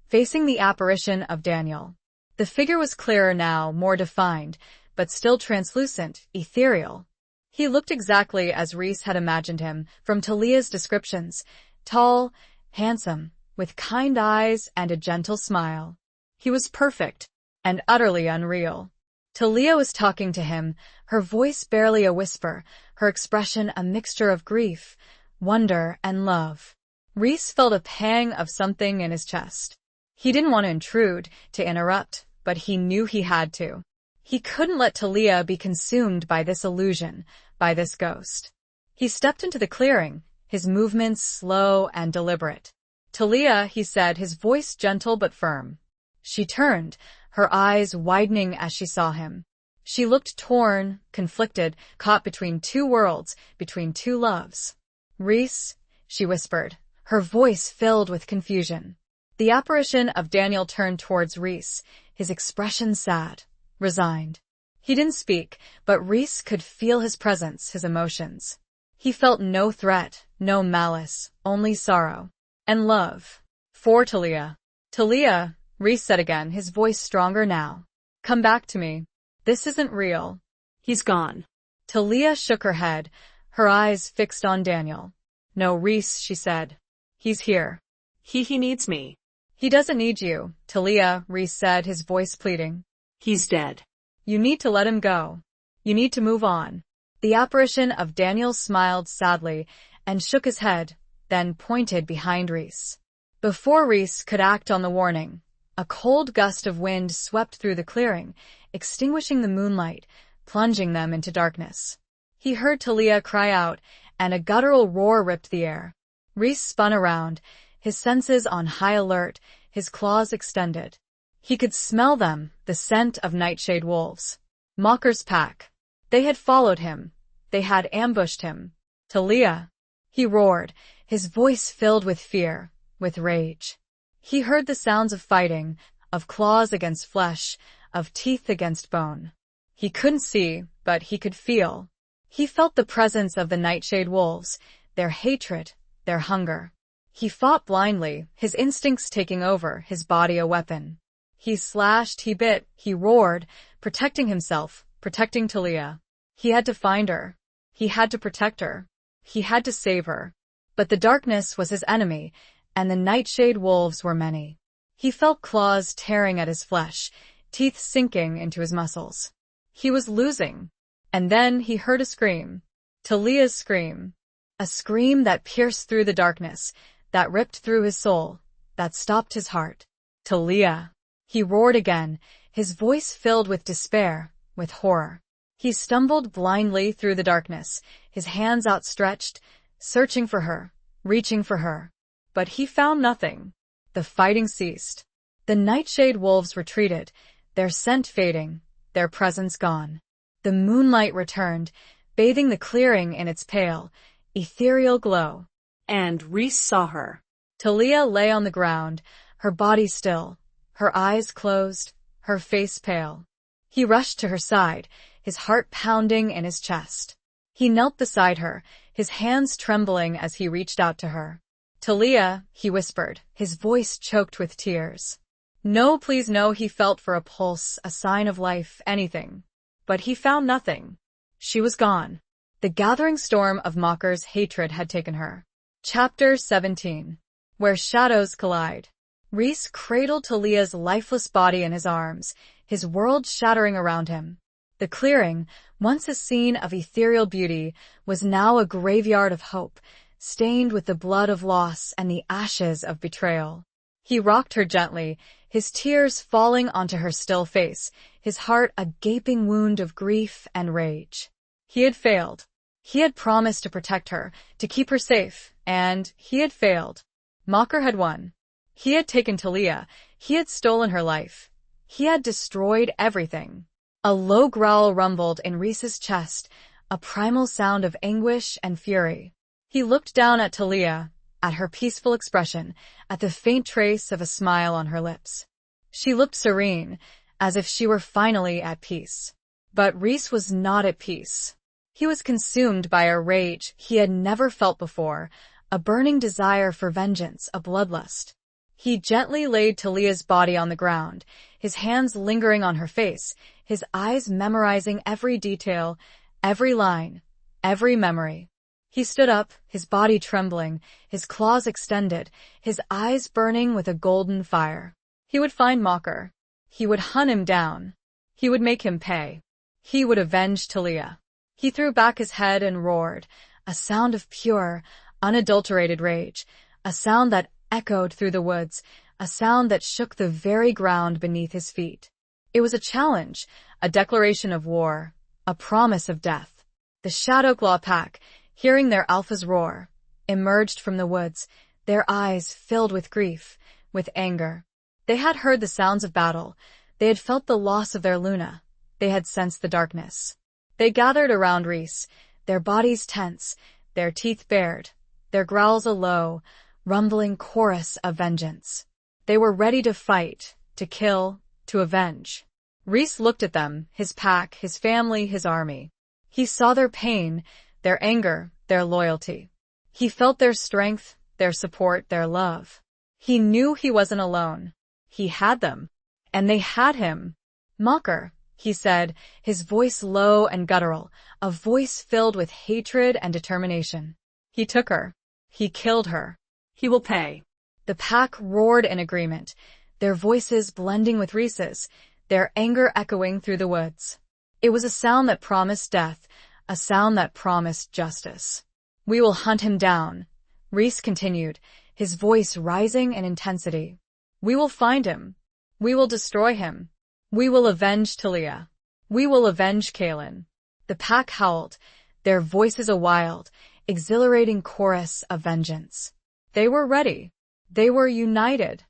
facing the apparition of Daniel. The figure was clearer now, more defined, but still translucent, ethereal. He looked exactly as Reese had imagined him from Talia's descriptions, tall, handsome, with kind eyes and a gentle smile. He was perfect and utterly unreal. Talia was talking to him, her voice barely a whisper, her expression a mixture of grief, wonder, and love. Reese felt a pang of something in his chest. He didn't want to intrude, to interrupt, but he knew he had to. He couldn't let Talia be consumed by this illusion, by this ghost. He stepped into the clearing, his movements slow and deliberate. Talia, he said, his voice gentle but firm. She turned, her eyes widening as she saw him. She looked torn, conflicted, caught between two worlds, between two loves. Reese, she whispered, her voice filled with confusion. The apparition of Daniel turned towards Reese, his expression sad, resigned. He didn't speak, but Reese could feel his presence, his emotions. He felt no threat, no malice, only sorrow. And love. For Talia. Talia, Reese said again, his voice stronger now. Come back to me. This isn't real. He's gone. Talia shook her head, her eyes fixed on Daniel. No, Reese, she said. He's here. He needs me. He doesn't need you, Talia, Reese said, his voice pleading. He's dead. You need to let him go. You need to move on. The apparition of Daniel smiled sadly and shook his head, then pointed behind Reese. Before Reese could act on the warning, a cold gust of wind swept through the clearing, extinguishing the moonlight, plunging them into darkness. He heard Talia cry out, and a guttural roar ripped the air. Reese spun around, his senses on high alert, his claws extended. He could smell them, the scent of nightshade wolves. Mocker's pack. They had followed him. They had ambushed him. Talia. He roared, his voice filled with fear, with rage. He heard the sounds of fighting, of claws against flesh, of teeth against bone. He couldn't see, but he could feel. He felt the presence of the nightshade wolves, their hatred, their hunger. He fought blindly, his instincts taking over, his body a weapon. He slashed, he bit, he roared, protecting himself, protecting Talia. He had to find her. He had to protect her. He had to save her. But the darkness was his enemy, and the nightshade wolves were many. He felt claws tearing at his flesh, teeth sinking into his muscles. He was losing. And then he heard a scream. Talia's scream. A scream that pierced through the darkness, that ripped through his soul, that stopped his heart. Talia. He roared again, his voice filled with despair, with horror. He stumbled blindly through the darkness, his hands outstretched, searching for her, reaching for her. But he found nothing. The fighting ceased. The nightshade wolves retreated, their scent fading, their presence gone. The moonlight returned, bathing the clearing in its pale, ethereal glow. And Reese saw her. Talia lay on the ground, her body still, her eyes closed, her face pale. He rushed to her side, his heart pounding in his chest. He knelt beside her, his hands trembling as he reached out to her. Talia, he whispered, his voice choked with tears. No, please no, he felt for a pulse, a sign of life, anything. But he found nothing. She was gone. The gathering storm of Mocker's hatred had taken her. Chapter 17. Where Shadows Collide. Reese cradled Talia's lifeless body in his arms, his world shattering around him. The clearing, once a scene of ethereal beauty, was now a graveyard of hope, stained with the blood of loss and the ashes of betrayal. He rocked her gently, his tears falling onto her still face, his heart a gaping wound of grief and rage. He had failed. He had promised to protect her, to keep her safe, and he had failed. Mocker had won. He had taken Talia. He had stolen her life. He had destroyed everything. A low growl rumbled in Reese's chest, a primal sound of anguish and fury. He looked down at Talia, at her peaceful expression, at the faint trace of a smile on her lips. She looked serene, as if she were finally at peace. But Reese was not at peace. He was consumed by a rage he had never felt before, a burning desire for vengeance, a bloodlust. He gently laid Talia's body on the ground, his hands lingering on her face, his eyes memorizing every detail, every line, every memory. He stood up, his body trembling, his claws extended, his eyes burning with a golden fire. He would find Mocker. He would hunt him down. He would make him pay. He would avenge Talia. He threw back his head and roared, a sound of pure, unadulterated rage, a sound that echoed through the woods, a sound that shook the very ground beneath his feet. It was a challenge, a declaration of war, a promise of death. The Shadowclaw pack, hearing their alphas roar, emerged from the woods, their eyes filled with grief, with anger. They had heard the sounds of battle. They had felt the loss of their Luna. They had sensed the darkness. They gathered around Reese, their bodies tense, their teeth bared, their growls a low, rumbling chorus of vengeance. They were ready to fight, to kill, to avenge. Reese looked at them, his pack, his family, his army. He saw their pain, their anger, their loyalty. He felt their strength, their support, their love. He knew he wasn't alone. He had them. And they had him. "Mocker," he said, his voice low and guttural, a voice filled with hatred and determination. "He took her. He killed her. He will pay." The pack roared in agreement, their voices blending with Reese's, their anger echoing through the woods. It was a sound that promised death, a sound that promised justice. "We will hunt him down," Reese continued, his voice rising in intensity. "We will find him. We will destroy him. We will avenge Talia. We will avenge Kaelin." The pack howled, their voices a wild, exhilarating chorus of vengeance. They were ready. They were united.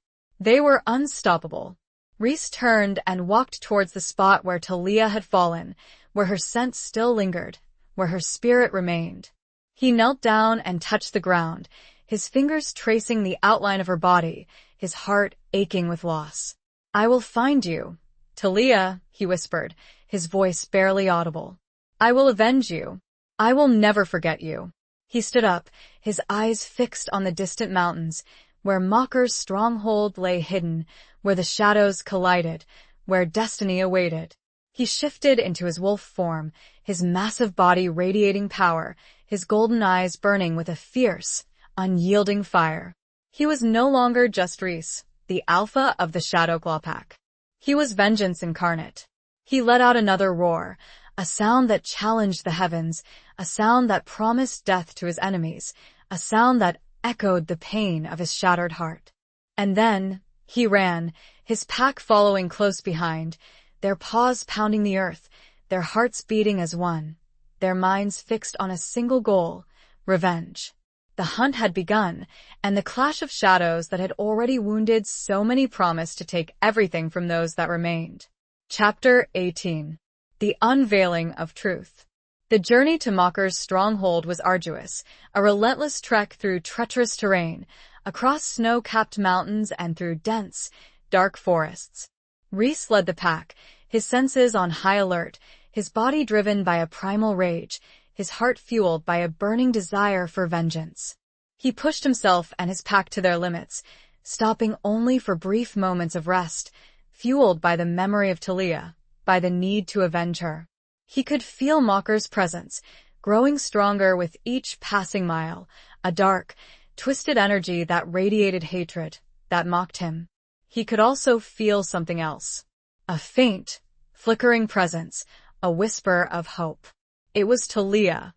They were unstoppable. Reese turned and walked towards the spot where Talia had fallen, where her scent still lingered, where her spirit remained. He knelt down and touched the ground, his fingers tracing the outline of her body, his heart aching with loss. "I will find you, Talia," he whispered, his voice barely audible. "I will avenge you. I will never forget you." He stood up, his eyes fixed on the distant mountains, where Mocker's stronghold lay hidden, where the shadows collided, where destiny awaited. He shifted into his wolf form, his massive body radiating power, his golden eyes burning with a fierce, unyielding fire. He was no longer just Reese, the alpha of the Shadowclaw pack. He was vengeance incarnate. He let out another roar, a sound that challenged the heavens, a sound that promised death to his enemies, a sound that echoed the pain of his shattered heart. And then he ran, his pack following close behind, their paws pounding the earth, their hearts beating as one, their minds fixed on a single goal, revenge. The hunt had begun, and the clash of shadows that had already wounded so many promised to take everything from those that remained. Chapter 18. The Unveiling of Truth. The journey to Mocker's stronghold was arduous, a relentless trek through treacherous terrain, across snow-capped mountains and through dense, dark forests. Reese led the pack, his senses on high alert, his body driven by a primal rage, his heart fueled by a burning desire for vengeance. He pushed himself and his pack to their limits, stopping only for brief moments of rest, fueled by the memory of Talia, by the need to avenge her. He could feel Mocker's presence, growing stronger with each passing mile, a dark, twisted energy that radiated hatred, that mocked him. He could also feel something else. A faint, flickering presence, a whisper of hope. It was Talia.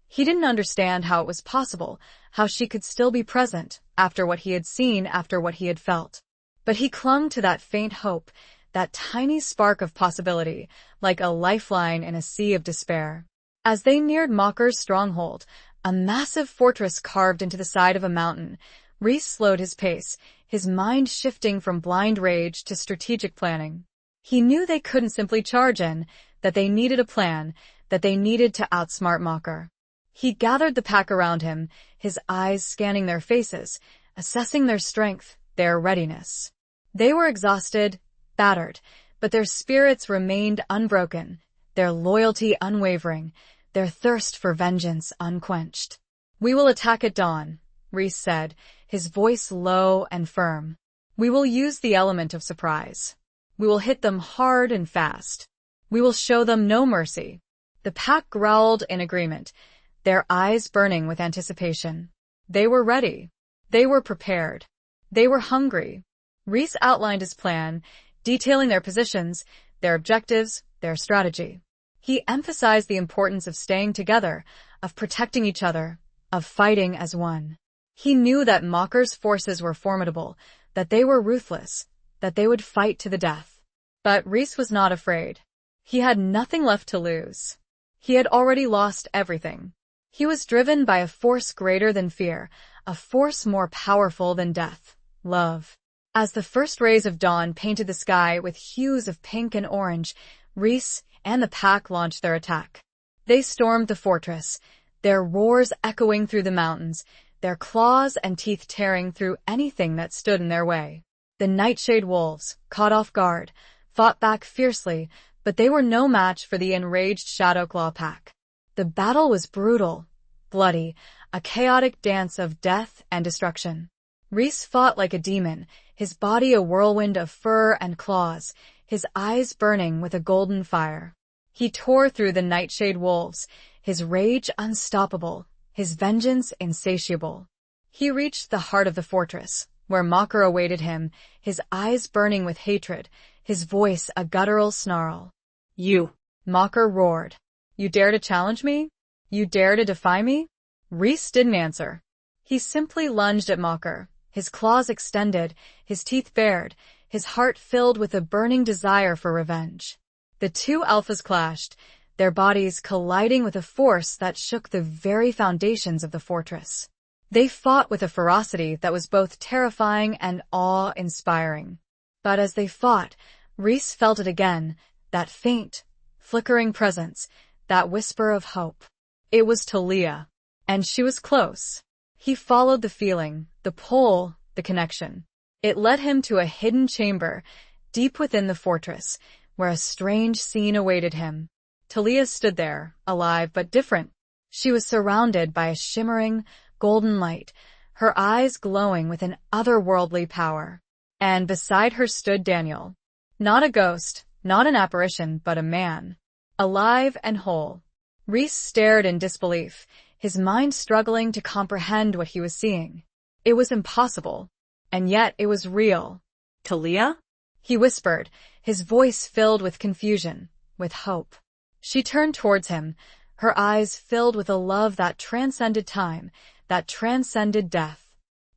He didn't understand how it was possible, how she could still be present, after what he had seen, after what he had felt. But he clung to that faint hope, that tiny spark of possibility, like a lifeline in a sea of despair. As they neared Mocker's stronghold, a massive fortress carved into the side of a mountain, Reese slowed his pace, his mind shifting from blind rage to strategic planning. He knew they couldn't simply charge in, that they needed a plan, that they needed to outsmart Mocker. He gathered the pack around him, his eyes scanning their faces, assessing their strength, their readiness. They were exhausted, battered, but their spirits remained unbroken, their loyalty unwavering, their thirst for vengeance unquenched. "We will attack at dawn," Reese said, his voice low and firm. "We will use the element of surprise. We will hit them hard and fast. We will show them no mercy." The pack growled in agreement, their eyes burning with anticipation. They were ready. They were prepared. They were hungry. Reese outlined his plan, detailing their positions, their objectives, their strategy. He emphasized the importance of staying together, of protecting each other, of fighting as one. He knew that Mocker's forces were formidable, that they were ruthless, that they would fight to the death. But Reese was not afraid. He had nothing left to lose. He had already lost everything. He was driven by a force greater than fear, a force more powerful than death, love. As the first rays of dawn painted the sky with hues of pink and orange, Reese and the pack launched their attack. They stormed the fortress, their roars echoing through the mountains, their claws and teeth tearing through anything that stood in their way. The Nightshade wolves, caught off guard, fought back fiercely, but they were no match for the enraged Shadowclaw pack. The battle was brutal, bloody, a chaotic dance of death and destruction. Rhys fought like a demon, his body a whirlwind of fur and claws, his eyes burning with a golden fire. He tore through the Nightshade wolves, his rage unstoppable, his vengeance insatiable. He reached the heart of the fortress, where Mocker awaited him, his eyes burning with hatred, his voice a guttural snarl. You! Mocker roared. You dare to challenge me? You dare to defy me? Rhys didn't answer. He simply lunged at Mocker, his claws extended, his teeth bared, his heart filled with a burning desire for revenge. The two alphas clashed, their bodies colliding with a force that shook the very foundations of the fortress. They fought with a ferocity that was both terrifying and awe-inspiring. But as they fought, Rhys felt it again, that faint, flickering presence, that whisper of hope. It was Talia, and she was close. He followed the feeling, the pull, the connection. It led him to a hidden chamber, deep within the fortress, where a strange scene awaited him. Talia stood there, alive but different. She was surrounded by a shimmering, golden light, her eyes glowing with an otherworldly power. And beside her stood Daniel. Not a ghost, not an apparition, but a man. Alive and whole. Rhys stared in disbelief, his mind struggling to comprehend what he was seeing. It was impossible, and yet it was real. Talia? He whispered, his voice filled with confusion, with hope. She turned towards him, her eyes filled with a love that transcended time, that transcended death.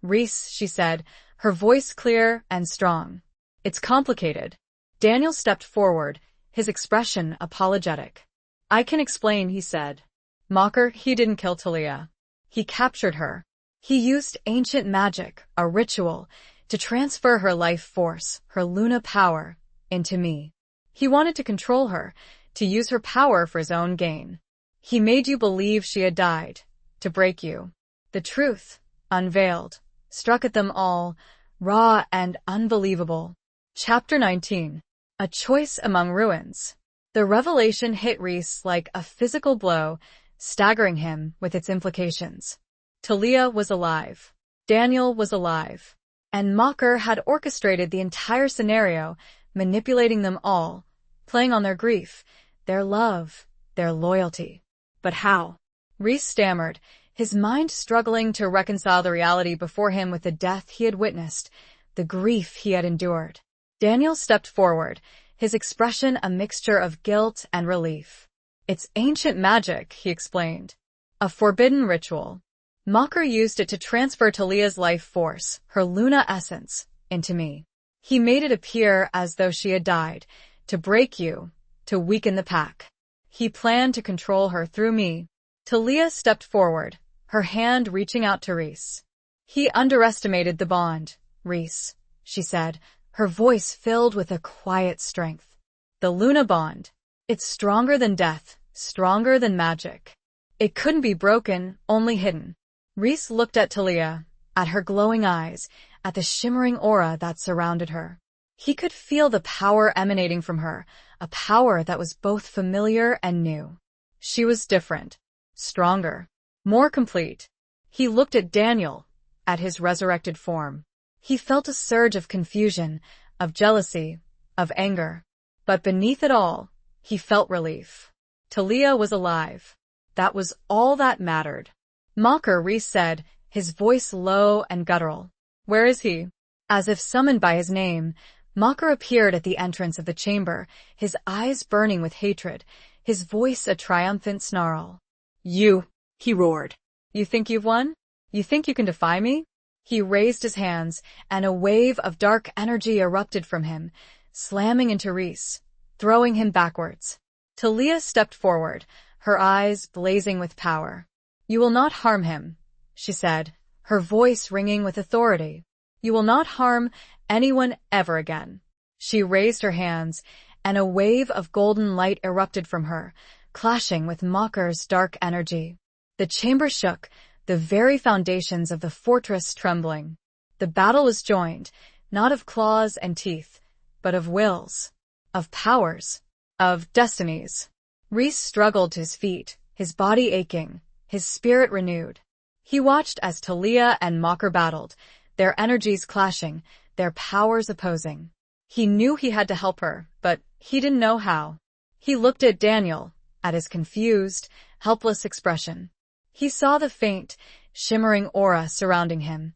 Rhys, she said, her voice clear and strong. It's complicated. Daniel stepped forward, his expression apologetic. I can explain, he said. Mocker, he didn't kill Talia. He captured her. He used ancient magic, a ritual, to transfer her life force, her Luna power, into me. He wanted to control her, to use her power for his own gain. He made you believe she had died, to break you. The truth, unveiled, struck at them all, raw and unbelievable. Chapter 19. A Choice Among Ruins. The revelation hit Rhys like a physical blow, staggering him with its implications. Talia was alive. Daniel was alive. And Mocker had orchestrated the entire scenario, manipulating them all, playing on their grief, their love, their loyalty. But how? Rhys stammered, his mind struggling to reconcile the reality before him with the death he had witnessed, the grief he had endured. Daniel stepped forward, his expression a mixture of guilt and relief. It's ancient magic, he explained. A forbidden ritual. Mocker used it to transfer Talia's life force, her Luna essence, into me. He made it appear as though she had died, to break you, to weaken the pack. He planned to control her through me. Talia stepped forward, her hand reaching out to Rhys. He underestimated the bond, Rhys, she said, her voice filled with a quiet strength. The Luna bond. It's stronger than death, stronger than magic. It couldn't be broken, only hidden. Rhys looked at Talia, at her glowing eyes, at the shimmering aura that surrounded her. He could feel the power emanating from her, a power that was both familiar and new. She was different, stronger, more complete. He looked at Daniel, at his resurrected form. He felt a surge of confusion, of jealousy, of anger. But beneath it all, he felt relief. Talia was alive. That was all that mattered. Mocker, Rhys said, his voice low and guttural. Where is he? As if summoned by his name, Mocker appeared at the entrance of the chamber, his eyes burning with hatred, his voice a triumphant snarl. You, he roared. You think you've won? You think you can defy me? He raised his hands, and a wave of dark energy erupted from him, slamming into Rhys, throwing him backwards. Talia stepped forward, her eyes blazing with power. You will not harm him, she said, her voice ringing with authority. You will not harm anyone ever again. She raised her hands, and a wave of golden light erupted from her, clashing with Mocker's dark energy. The chamber shook, the very foundations of the fortress trembling. The battle was joined, Not of claws and teeth, but of wills, of powers, of destinies. Rhys struggled to his feet, his body aching, his spirit renewed. He watched as Talia and Mocker battled, their energies clashing, their powers opposing. He knew he had to help her, but he didn't know how. He looked at Daniel, at his confused, helpless expression. He saw the faint, shimmering aura surrounding him,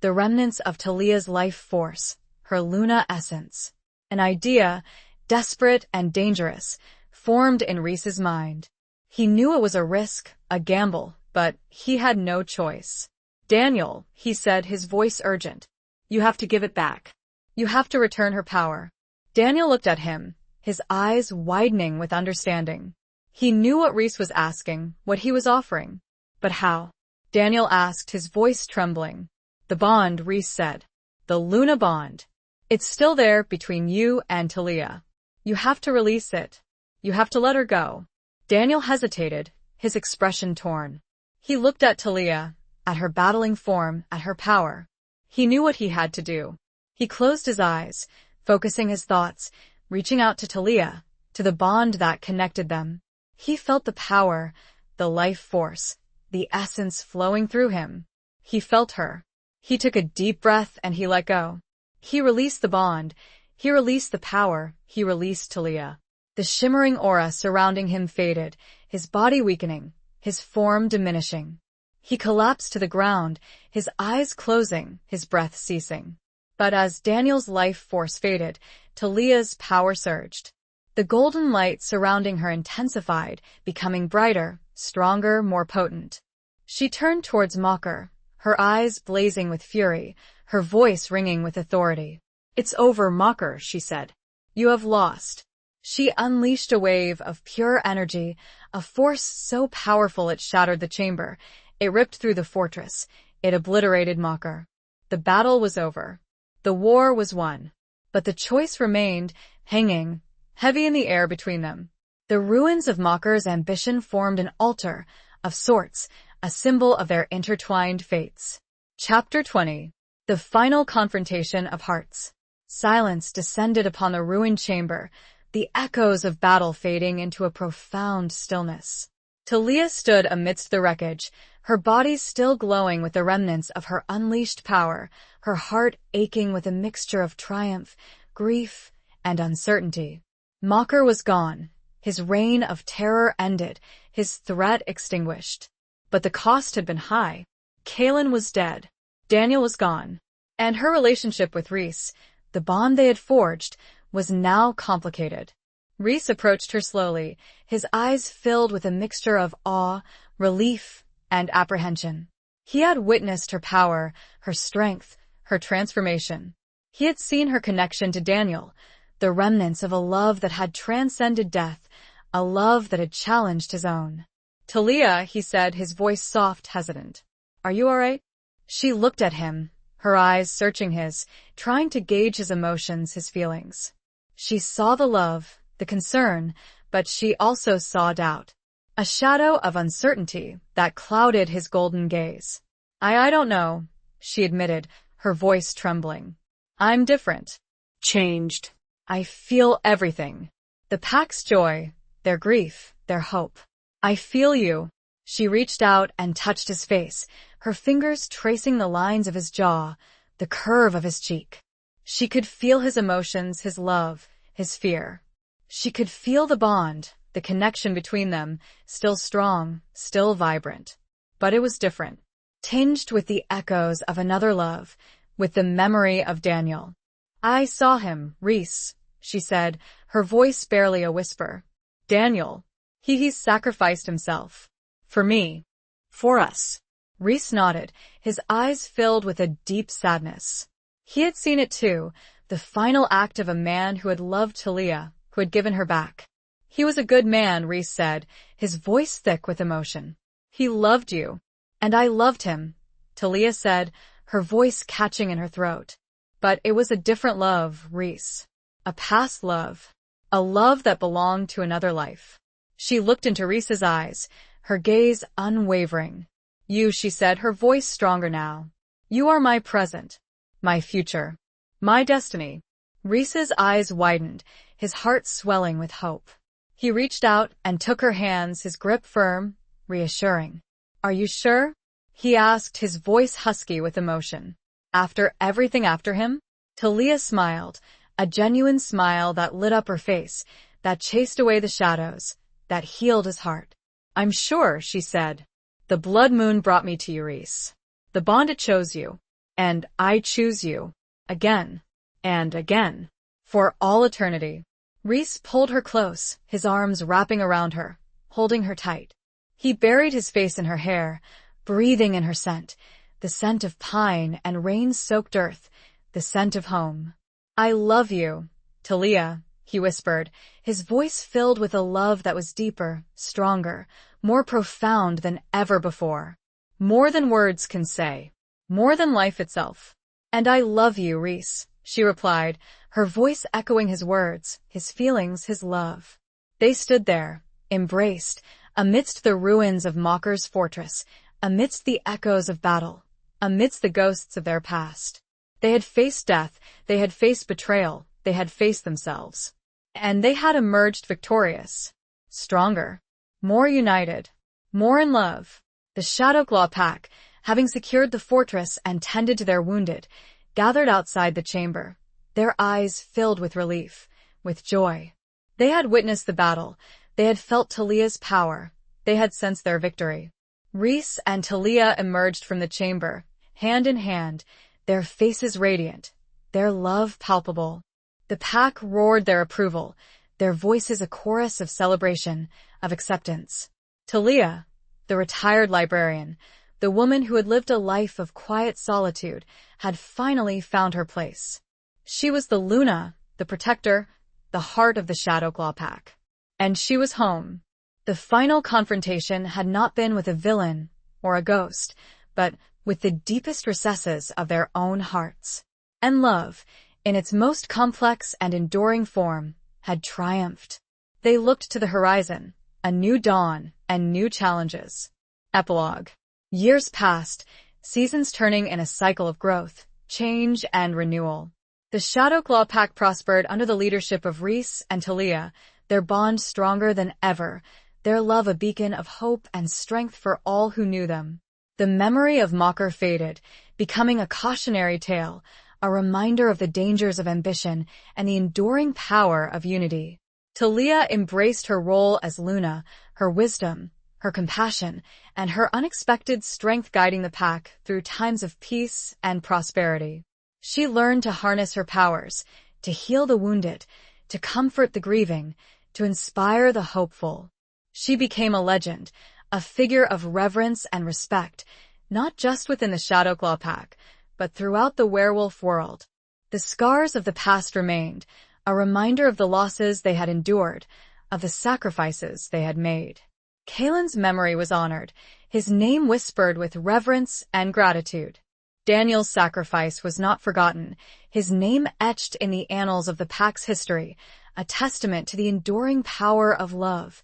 the remnants of Talia's life force, her Luna essence. An idea, desperate and dangerous, formed in Rhys's mind. He knew it was a risk, a gamble, but he had no choice. "Daniel," he said, his voice urgent. "You have to give it back. You have to return her power." Daniel looked at him, his eyes widening with understanding. He knew what Rhys was asking, what he was offering. But how? Daniel asked, his voice trembling. "The bond," Rhys said. "The Luna bond. It's still there between you and Talia. You have to release it. You have to let her go." Daniel hesitated, his expression torn. He looked at Talia, at her battling form, at her power. He knew what he had to do. He closed his eyes, focusing his thoughts, reaching out to Talia, to the bond that connected them. He felt the power, the life force, the essence flowing through him. He felt her. He took a deep breath and he let go. He released the bond. He released the power. He released Talia. The shimmering aura surrounding him faded, his body weakening, his form diminishing. He collapsed to the ground, his eyes closing, his breath ceasing. But as Daniel's life force faded, Talia's power surged. The golden light surrounding her intensified, becoming brighter, stronger, more potent. She turned towards Mocker, her eyes blazing with fury, her voice ringing with authority. "It's over, Mocker," she said. "You have lost." She unleashed a wave of pure energy, a force so powerful it shattered the chamber. It ripped through the fortress. It obliterated Mocker. The battle was over. The war was won. But the choice remained, hanging, heavy in the air between them. The ruins of Mocker's ambition formed an altar, of sorts, a symbol of their intertwined fates. Chapter 20. The final confrontation of hearts. Silence descended upon the ruined chamber, the echoes of battle fading into a profound stillness. Talia stood amidst the wreckage, her body still glowing with the remnants of her unleashed power, her heart aching with a mixture of triumph, grief, and uncertainty. Mocker was gone, his reign of terror ended, his threat extinguished. But the cost had been high. Kaelin was dead. Daniel was gone. And her relationship with Rhys, the bond they had forged, was now complicated. Rhys approached her slowly, his eyes filled with a mixture of awe, relief, and apprehension. He had witnessed her power, her strength, her transformation. He had seen her connection to Daniel, the remnants of a love that had transcended death, a love that had challenged his own. "Talia," he said, his voice soft, hesitant. "Are you all right?" She looked at him, her eyes searching his, trying to gauge his emotions, his feelings. She saw the love, the concern, but she also saw doubt. A shadow of uncertainty that clouded his golden gaze. I don't know," she admitted, her voice trembling. "I'm different. Changed. I feel everything. The pack's joy, their grief, their hope. I feel you." She reached out and touched his face, her fingers tracing the lines of his jaw, the curve of his cheek. She could feel his emotions, his love, his fear. She could feel the bond, the connection between them, still strong, still vibrant. But it was different, tinged with the echoes of another love, with the memory of Daniel. "I saw him, Rhys," she said, her voice barely a whisper. "Daniel. He sacrificed himself. For me. For us." Rhys nodded, his eyes filled with a deep sadness. He had seen it too, the final act of a man who had loved Talia, who had given her back. "He was a good man," Rhys said, his voice thick with emotion. "He loved you. And I loved him," Talia said, her voice catching in her throat. "But it was a different love, Rhys. A past love. A love that belonged to another life." She looked into Rhys's eyes, her gaze unwavering. "You," she said, her voice stronger now. "You are my present. My future. My destiny. Reese's eyes widened, his heart swelling with hope. He reached out and took her hands, his grip firm, reassuring. Are you sure? He asked, his voice husky with emotion. After everything after him? Talia smiled, a genuine smile that lit up her face, that chased away the shadows, that healed his heart. I'm sure, she said. The blood moon brought me to you, Reese. The bond it chose you. And I choose you. Again. And again. For all eternity. Reese pulled her close, his arms wrapping around her, holding her tight. He buried his face in her hair, breathing in her scent, the scent of pine and rain-soaked earth, the scent of home. I love you, Talia, he whispered, his voice filled with a love that was deeper, stronger, more profound than ever before. More than words can say. More than life itself. And I love you, Reese, she replied, her voice echoing his words, his feelings, his love. They stood there, embraced, amidst the ruins of Mocker's fortress, amidst the echoes of battle, amidst the ghosts of their past. They had faced death, they had faced betrayal, they had faced themselves. And they had emerged victorious, stronger, more united, more in love. The Shadowclaw pack, having secured the fortress and tended to their wounded, gathered outside the chamber, their eyes filled with relief, with joy. They had witnessed the battle, they had felt Talia's power, they had sensed their victory. Reese and Talia emerged from the chamber, hand in hand, their faces radiant, their love palpable. The pack roared their approval, their voices a chorus of celebration, of acceptance. Talia, the retired librarian, the woman who had lived a life of quiet solitude, had finally found her place. She was the Luna, the protector, the heart of the Shadowclaw pack. And she was home. The final confrontation had not been with a villain or a ghost, but with the deepest recesses of their own hearts. And love, in its most complex and enduring form, had triumphed. They looked to the horizon, a new dawn and new challenges. Epilogue. Years passed, seasons turning in a cycle of growth, change, and renewal. The Shadowclaw pack prospered under the leadership of Reese and Talia, their bond stronger than ever, their love a beacon of hope and strength for all who knew them. The memory of Mocker faded, becoming a cautionary tale, a reminder of the dangers of ambition and the enduring power of unity. Talia embraced her role as Luna, her wisdom, her compassion, and her unexpected strength guiding the pack through times of peace and prosperity. She learned to harness her powers, to heal the wounded, to comfort the grieving, to inspire the hopeful. She became a legend, a figure of reverence and respect, not just within the Shadowclaw pack, but throughout the werewolf world. The scars of the past remained, a reminder of the losses they had endured, of the sacrifices they had made. Kalen's memory was honored, his name whispered with reverence and gratitude. Daniel's sacrifice was not forgotten, his name etched in the annals of the pack's history, a testament to the enduring power of love,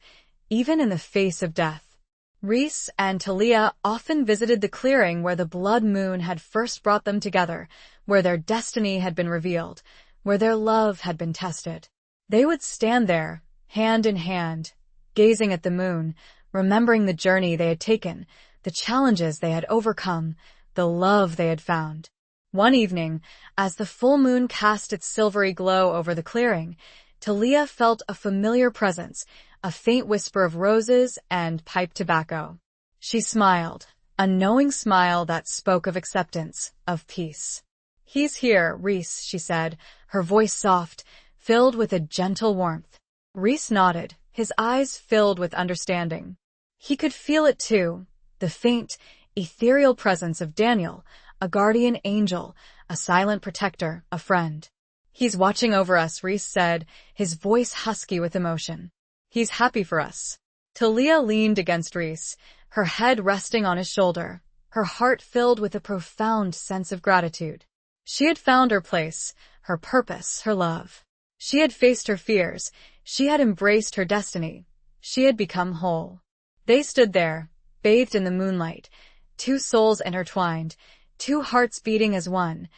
even in the face of death. Reese and Talia often visited the clearing where the blood moon had first brought them together, where their destiny had been revealed, where their love had been tested. They would stand there, hand in hand, gazing at the moon, remembering the journey they had taken, the challenges they had overcome, the love they had found. One evening, as the full moon cast its silvery glow over the clearing, Talia felt a familiar presence, a faint whisper of roses and pipe tobacco. She smiled, a knowing smile that spoke of acceptance, of peace. He's here, Reese, she said, her voice soft, filled with a gentle warmth. Reese nodded, his eyes filled with understanding. He could feel it too, the faint, ethereal presence of Daniel, a guardian angel, a silent protector, a friend. He's watching over us, Reese said, his voice husky with emotion. He's happy for us. Talia leaned against Reese, her head resting on his shoulder, her heart filled with a profound sense of gratitude. She had found her place, her purpose, her love. She had faced her fears, she had embraced her destiny, she had become whole. They stood there, bathed in the moonlight, two souls intertwined, two hearts beating as one,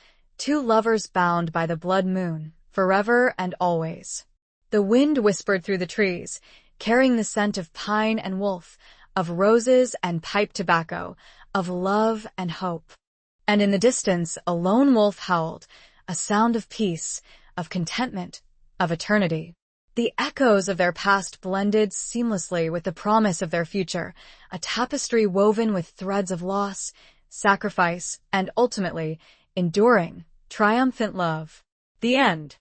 Two lovers bound by the blood moon, forever and always. The wind whispered through the trees, carrying the scent of pine and wolf, of roses and pipe tobacco, of love and hope. And in the distance, a lone wolf howled, a sound of peace, of contentment, of eternity. The echoes of their past blended seamlessly with the promise of their future, a tapestry woven with threads of loss, sacrifice, and ultimately, enduring, triumphant love. The end.